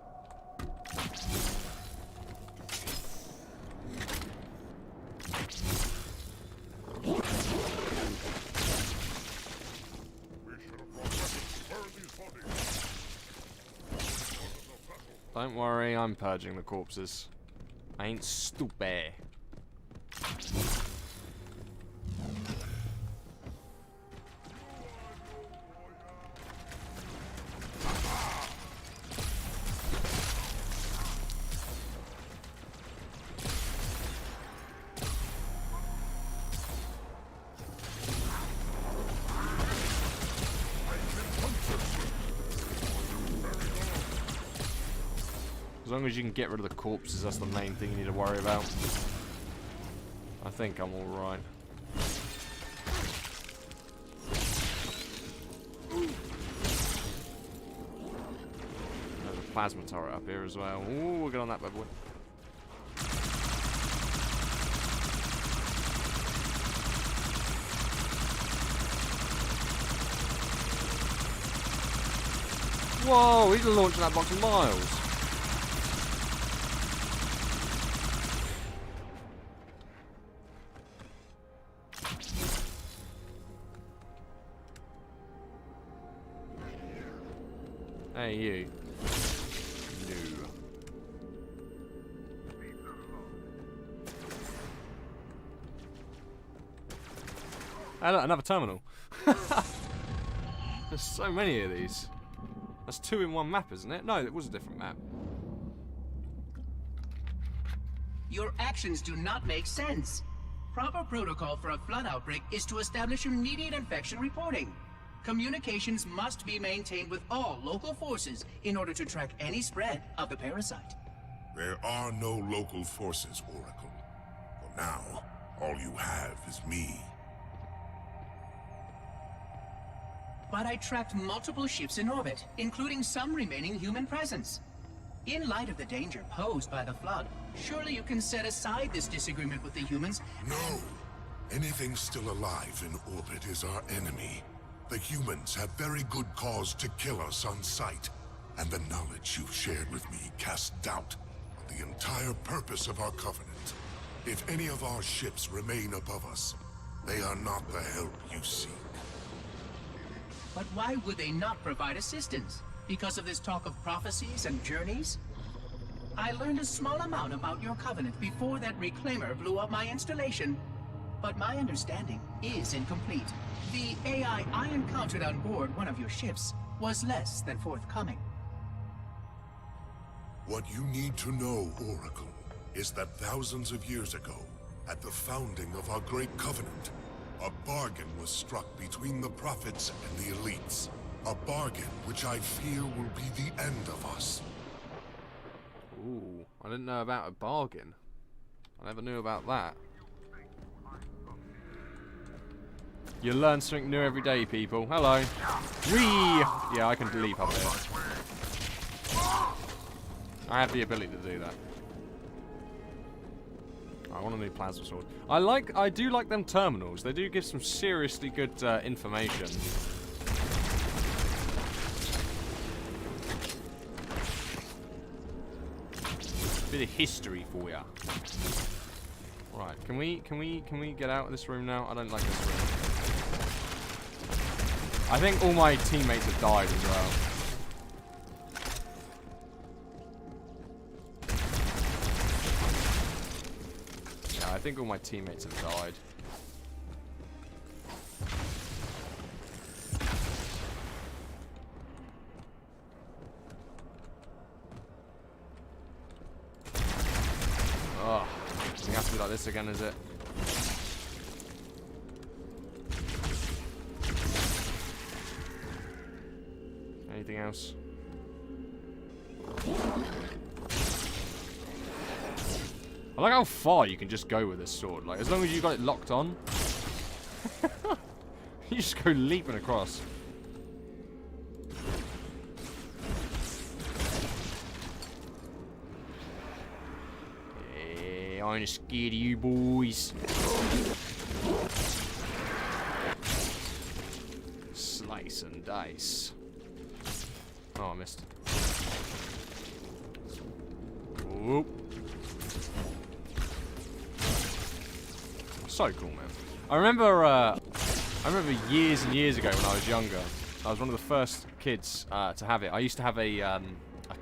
Don't worry, I'm purging the corpses. I ain't stupid. As long as you can get rid of the corpses, that's the main thing you need to worry about. I think I'm alright. There's a plasma turret up here as well. Ooh, we'll get on that bad boy. Whoa, he's launching that box of miles. Hey, you. No. Hey, look, another terminal. There's so many of these. That's 2 in 1 map, isn't it? No, it was a different map. Your actions do not make sense. Proper protocol for a flood outbreak is to establish immediate infection reporting. Communications must be maintained with all local forces in order to track any spread of the parasite. There are no local forces, Oracle. For now, all you have is me. But I tracked multiple ships in orbit, including some remaining human presence. In light of the danger posed by the flood, surely you can set aside this disagreement with the humans. No! Anything still alive in orbit is our enemy. The humans have very good cause to kill us on sight, and the knowledge you've shared with me casts doubt on the entire purpose of our covenant. If any of our ships remain above us, they are not the help you seek. But why would they not provide assistance? Because of this talk of prophecies and journeys? I learned a small amount about your covenant before that reclaimer blew up my installation. But my understanding is incomplete. The AI I encountered on board one of your ships was less than forthcoming. What you need to know, Oracle, is that thousands of years ago, at the founding of our great covenant, a bargain was struck between the prophets and the elites. A bargain which I fear will be the end of us. Ooh, I didn't know about a bargain. I never knew about that. You learn something new every day, people. Hello. Whee! Yeah, I can leap up here. I have the ability to do that. I want a new plasma sword. I do like them terminals. They do give some seriously good information. Bit of history for ya. Right, can we get out of this room now? I don't like this room. I think all my teammates have died as well. Yeah, I think all my teammates have died. Oh, it has to be like this again, is it? Anything else? I like how far you can just go with this sword. Like, as long as you got it locked on, you just go leaping across. Yeah, I ain't scared of you boys. Slice and dice. Oh, I missed. Whoop. So cool, man. I remember years and years ago when I was younger, I was one of the first kids to have it. I used to have a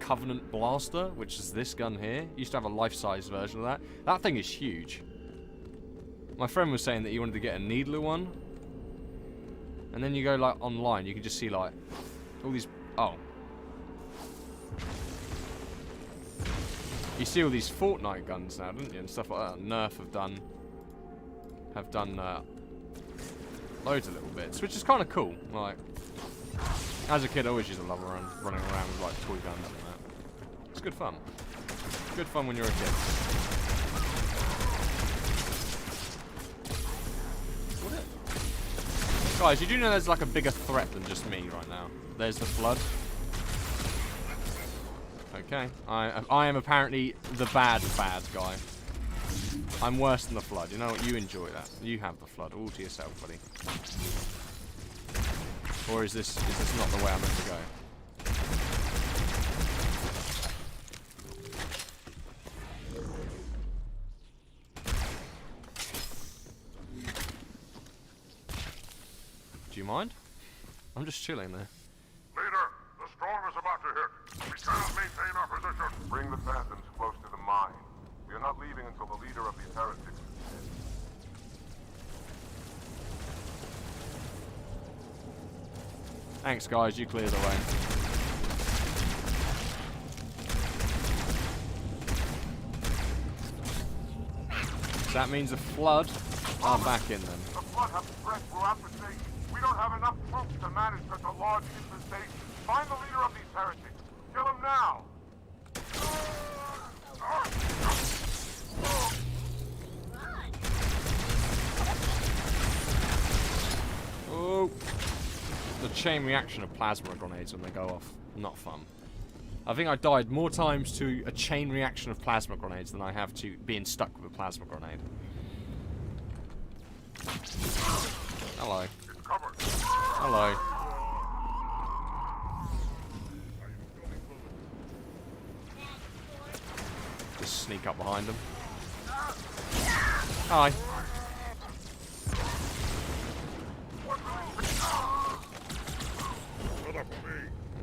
Covenant blaster, which is this gun here. I used to have a life-size version of that. That thing is huge. My friend was saying that he wanted to get a needler one. And then you go like online, you can just see like all these. Oh. You see all these Fortnite guns now, don't you, and stuff like that. Nerf have done loads of little bits, which is kind of cool. Like, as a kid, I always used to love running around with like toy guns and that. It's good fun. Good fun when you're a kid. Guys, you do know there's like a bigger threat than just me right now. There's the flood. Okay, I am apparently the bad guy. I'm worse than the flood. You know what? You enjoy that. You have the flood all to yourself, buddy. Or is this not the way I'm meant to go? Do you mind? I'm just chilling there. Leader, the storm is about to hit. We cannot maintain our position. Bring the phantoms close to the mine. We are not leaving until the leader of these heretics is dead. Thanks, guys. You clear the way. So that means the flood are back in them. The flood has spread throughout the state. We don't have enough troops to manage such a large infestation. Find the leader of these heretics. Kill him now. Oh. The chain reaction of plasma grenades when they go off. Not fun. I think I died more times to a chain reaction of plasma grenades than I have to being stuck with a plasma grenade. Hello. Hello. Just sneak up behind them. Hi.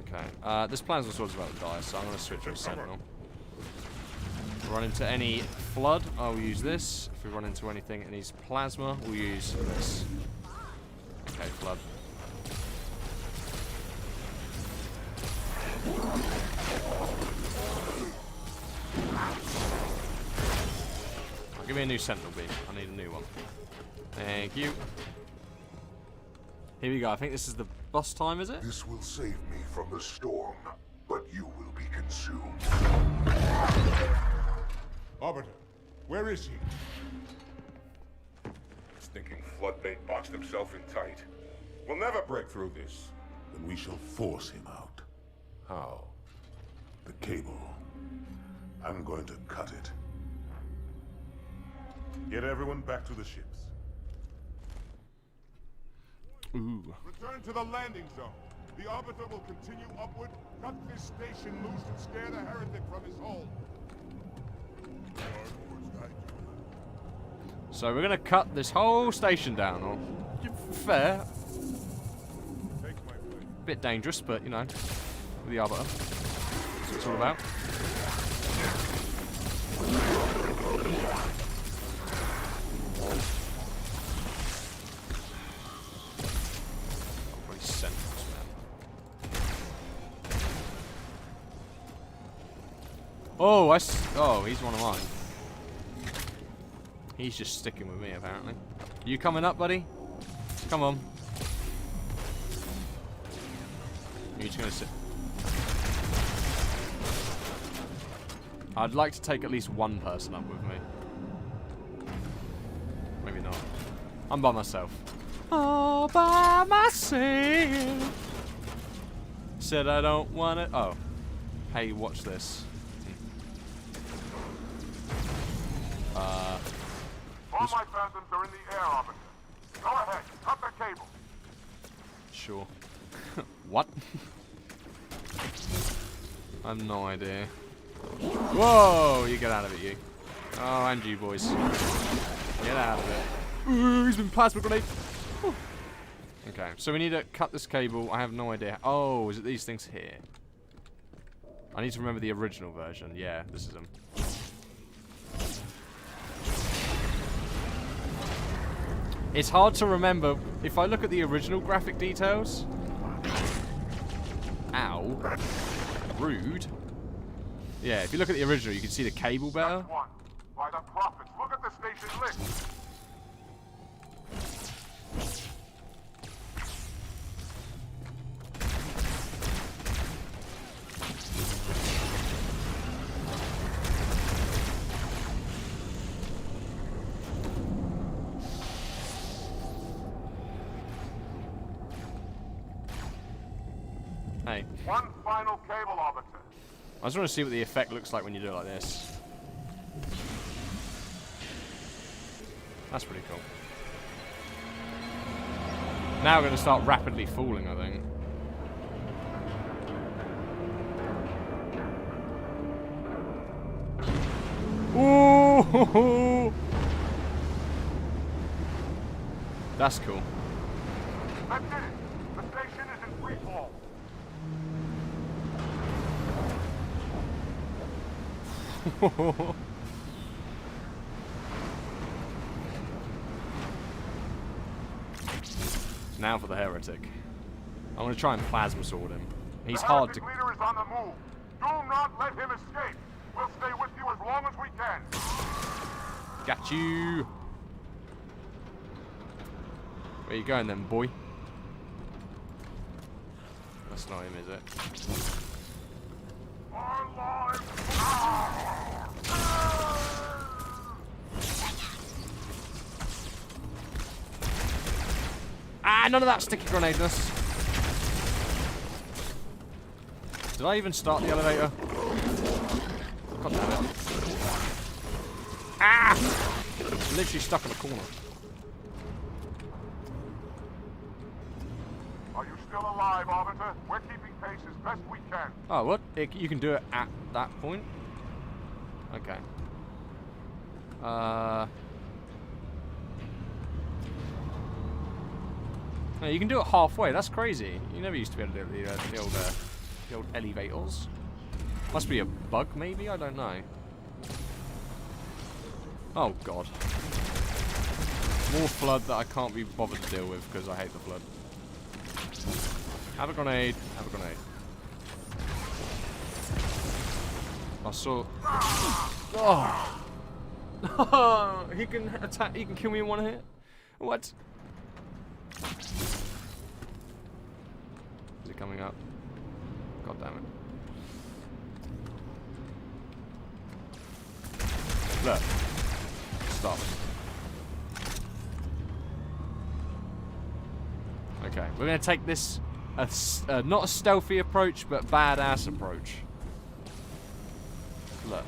Okay. This plasma sword's about to die, so I'm going to switch to a sentinel. If we run into any flood, I'll use this. If we run into anything that needs plasma, we'll use this. Okay, flood. Give me a new sentinel beam. I need a new one. Thank you. Here we go. I think this is the boss time, is it? This will save me from the storm, but you will be consumed. Arbiter, where is he? Stinking floodbait boxed himself in tight. We'll never break through this. Then we shall force him out. How? The cable. I'm going to cut it. Get everyone back to the ships. Ooh. Return to the landing zone. The Arbiter will continue upward, cut this station loose, and scare the heretic from his hole. So we're gonna cut this whole station down, or fair. Bit dangerous, but you know, with the Arbiter. That's what it's all about. Oh, oh, he's one of mine. He's just sticking with me, apparently. You coming up, buddy? Come on. You're just gonna sit. I'd like to take at least one person up with me. Maybe not. I'm by myself. All by myself. Said I don't want it. Oh. Hey, watch this. All my phantoms are in the air, Arbiter. Go ahead, cut the cable. Sure. What? I have no idea. Whoa! You get out of it, you. Oh, and you, boys. Get out of it. Ooh, he's been plasma grenade. Whew. Okay, so we need to cut this cable. I have no idea. Oh, is it these things here? I need to remember the original version. Yeah, this is them. It's hard to remember. If I look at the original graphic details... Ow. Rude. Yeah, if you look at the original, you can see the cable better. By the prophets, look at the station list. Hey. One final cable, Arbiter. I just want to see what the effect looks like when you do it like this. That's pretty cool. Now we're going to start rapidly falling, I think. Ooh! That's cool. That's it. The station is in free fall. Now for the heretic. I'm going to try and plasma sword him. He's The hard to... heretic leader is on the move. Do not let him escape. We'll stay with you as long as we can. Got you. Where you going then, boy? That's not him, is it? Our lives. Ah, none of that sticky grenadeness. Did I even start the elevator? God damn it. Ah! I'm literally stuck in a corner. Are you still alive, Arbiter? We're keeping pace as best we can. Oh, what? You can do it at that point? Okay. No, you can do it halfway. That's crazy. You never used to be able to do the old elevators. Must be a bug, maybe? I don't know. Oh, God. More flood that I can't be bothered to deal with because I hate the flood. Have a grenade. Have a grenade. I saw... Oh! He can attack... He can kill me in one hit? What? Is it coming up? God damn it. Look. Stop. Okay, we're going to take this, not a stealthy approach, but badass approach. Look.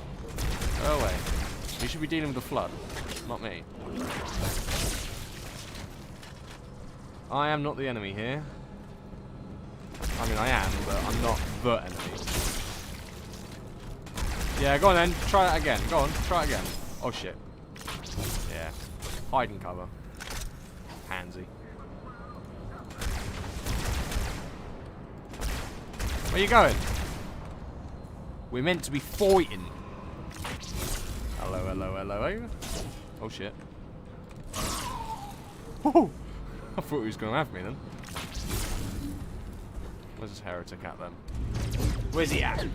Go away. You should be dealing with the flood, not me. I am not the enemy here. I mean, I am, but I'm not the enemy. Yeah, go on then. Try that again. Go on. Try it again. Oh, shit. Yeah. Hide and cover. Handsy. Where you going? We're meant to be fighting. Hello, hello, hello. Oh, shit. Woo! I thought he was going to have me then. Where's this heretic at then? Where's he at?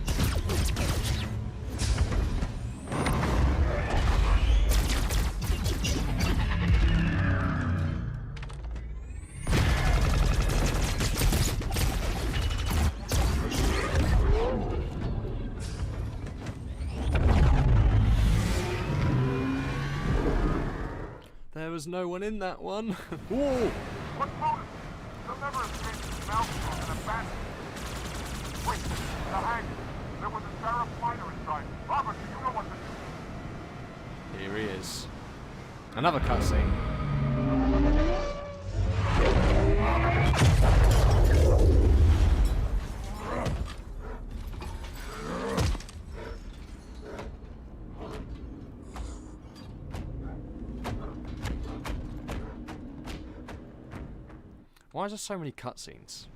There was no one in that one. Whoa! What's motive? They'll never escape this mountain and abandon. Wait, the hang. There was a Sheriff fighter inside. Robert, do you know what to do? Here he is. Another cutscene. Why is there so many cutscenes?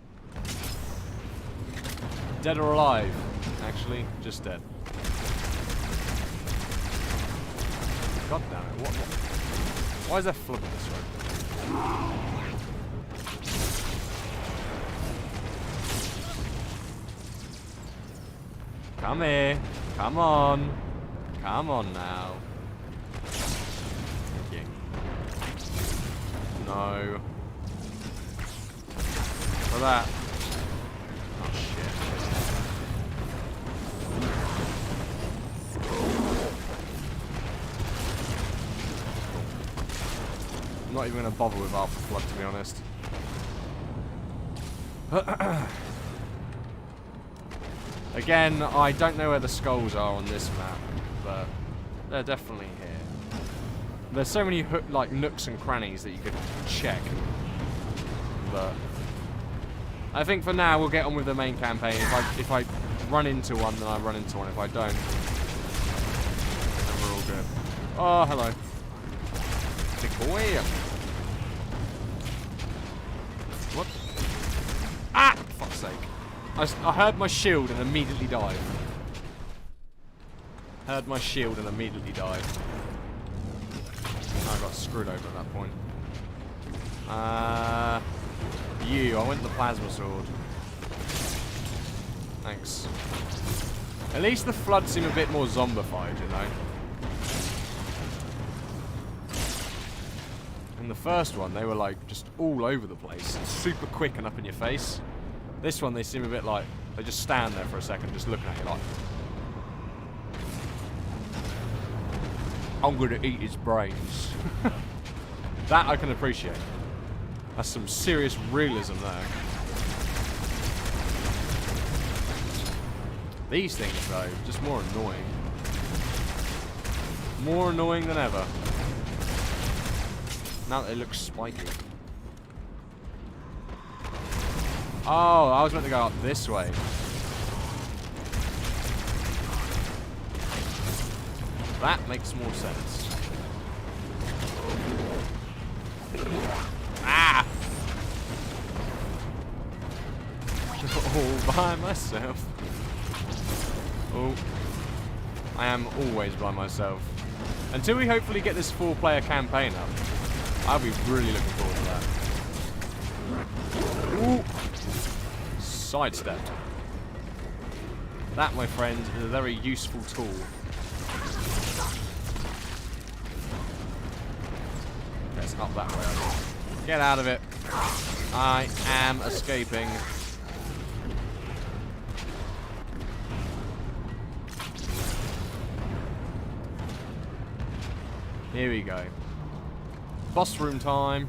Dead or alive? Actually, just dead. God damn it, what? Why is there flood this way? Come here. Come on. Come on now. Thank you. No. For that. Oh shit. I'm not even going to bother with half the flood, to be honest. Again, I don't know where the skulls are on this map, but they're definitely here. There's so many like nooks and crannies that you could check, but I think for now we'll get on with the main campaign. If I run into one, then I run into one. If I don't, then we're all good. Oh, hello, big boy. What? Ah! For fuck's sake! I heard my shield and immediately died. Heard my shield and immediately died. I got screwed over at that point. I went the plasma sword. Thanks. At least the Flood seem a bit more zombified, you know. In the first one, they were like just all over the place, super quick and up in your face. This one, they seem a bit like they just stand there for a second, just looking at you like, I'm gonna eat his brains. That I can appreciate. That's some serious realism there. These things, though, just more annoying. More annoying than ever. Now that they look spiky. Oh, I was meant to go up this way. That makes more sense. Ah! All by myself. Oh. I am always by myself. Until we hopefully get this 4-player campaign up. I'll be really looking forward to that. Ooh. Sidestepped. That, my friend, is a very useful tool. Let's up that way. Get out of it. I am escaping. Here we go. Boss room time.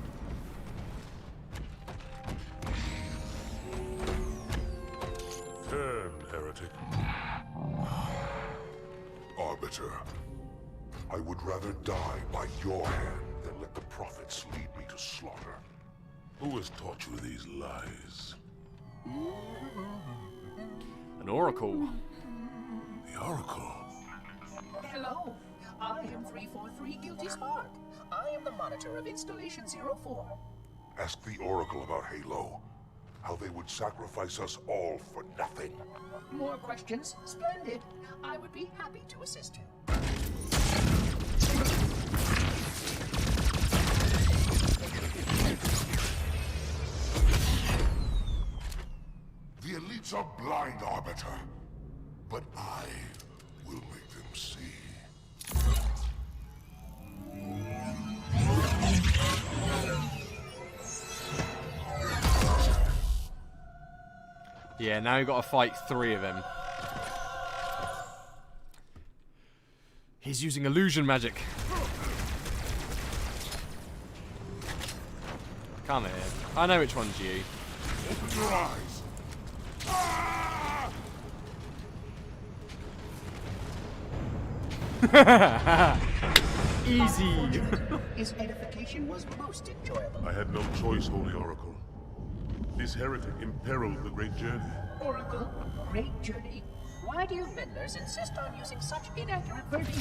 Turn, heretic. Arbiter, I would rather die by your hand than let the prophets lead me to slaughter. Who has taught you these lies? An oracle. The oracle? Hello, I am 343 Guilty Spark. I am the monitor of Installation 04. Ask the oracle about Halo. How they would sacrifice us all for nothing. More questions? Splendid. I would be happy to assist you. The elites are blind, Arbiter. But I will make them see. Yeah, now you've got to fight 3 of them. He's using illusion magic. Come here. I know which one's you. Open your eyes. Easy. His edification was most enjoyable. I had no choice, Holy Oracle. This heretic imperiled the great journey. Oracle, great journey. Why do you meddlers insist on using such inaccurate verbiage?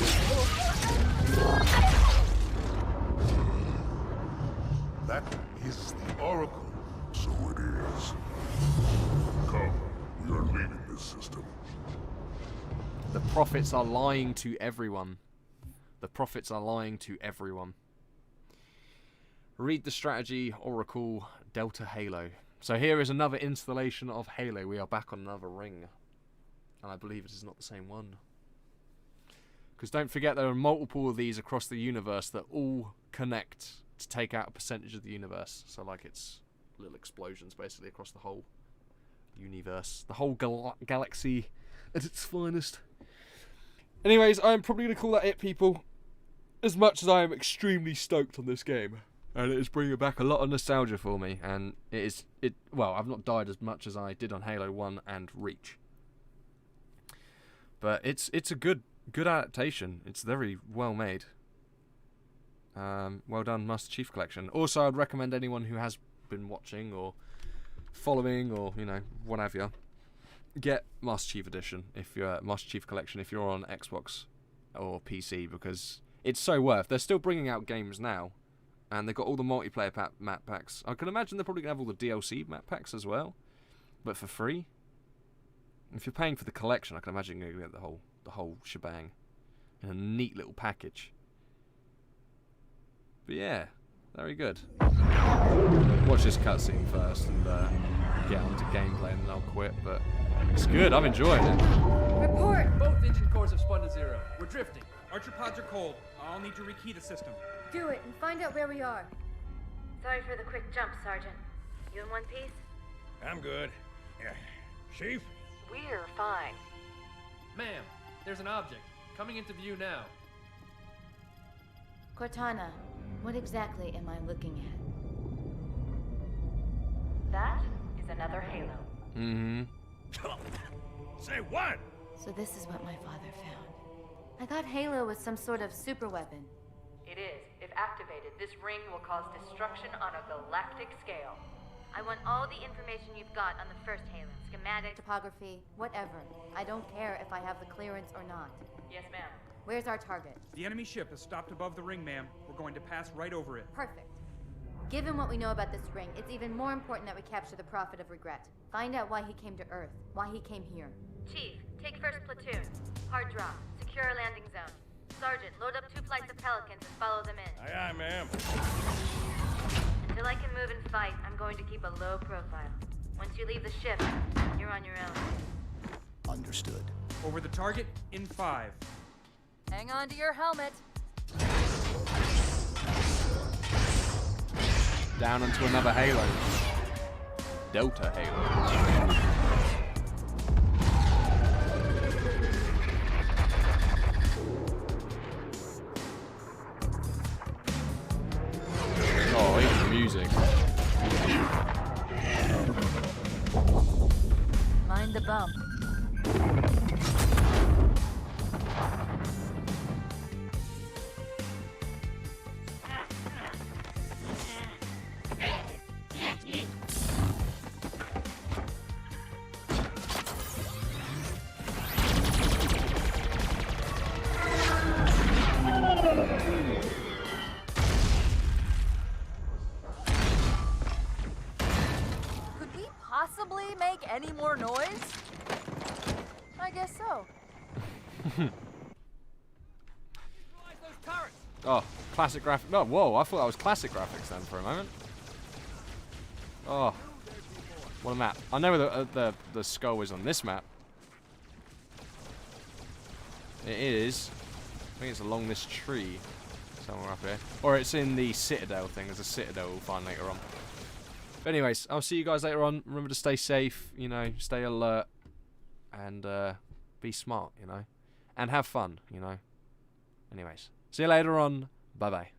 That is the Oracle. So it is. Come, we are leaving this system. The prophets are lying to everyone. The prophets are lying to everyone. Read the strategy, Oracle, Delta Halo. So here is another installation of Halo. We are back on another ring. And I believe it is not the same one. Because don't forget there are multiple of these across the universe that all connect to take out a percentage of the universe. So like it's little explosions basically across the whole universe. The whole galaxy at its finest. Anyways, I'm probably going to call that it, people. As much as I am extremely stoked on this game. And it is bringing back a lot of nostalgia for me. And well, I've not died as much as I did on Halo 1 and Reach. But it's a good adaptation. It's very well made. Well done, Master Chief Collection. Also, I'd recommend anyone who has been watching or following or, you know, what have you, get Master Chief Edition, if you're Master Chief Collection, if you're on Xbox or PC, because it's so worth. They're still bringing out games now, and they've got all the multiplayer map packs. I can imagine they're probably going to have all the DLC map packs as well, but for free. If you're paying for the collection, I can imagine you're going to get the whole shebang in a neat little package. But yeah, very good. Watch this cutscene first and get onto gameplay, and then I'll quit. But it's good. I'm enjoying it. Report! Both engine cores have spun to zero. We're drifting. Archer pods are cold. I'll need to rekey the system. Do it and find out where we are. Sorry for the quick jump, Sergeant. You in one piece? I'm good. Yeah. Chief? We're fine. Ma'am, there's an object coming into view now. Cortana, what exactly am I looking at? That is another Halo. Mm-hmm. Say what? So this is what my father found. I thought Halo was some sort of super weapon. It is. If activated, this ring will cause destruction on a galactic scale. I want all the information you've got on the first Halo. Schematic, topography, whatever. I don't care if I have the clearance or not. Yes, ma'am. Where's our target? The enemy ship is stopped above the ring, ma'am. We're going to pass right over it. Perfect. Given what we know about this ring, it's even more important that we capture the Prophet of Regret. Find out why he came to Earth, why he came here. Chief, take first platoon. Hard drop. Secure a landing zone. Sergeant, load up 2 flights of Pelicans and follow them in. Aye, aye, ma'am. Until I can move and fight, I'm going to keep a low profile. Once you leave the ship, you're on your own. Understood. Over the target in 5. Hang on to your helmet. Down into another Halo. Delta Halo. Oh, even the music. Mind the bump. Could we possibly make any more noise? I guess so. Oh, classic graphic. No, whoa, I thought that was classic graphics then for a moment. Oh, what a map. I know where the skull is on this map. It is. I think it's along this tree somewhere up here. Or it's in the Citadel thing. There's a Citadel we'll find later on. But anyways, I'll see you guys later on. Remember to stay safe, you know, stay alert. And be smart, you know. And have fun, you know. Anyways, see you later on. Bye-bye.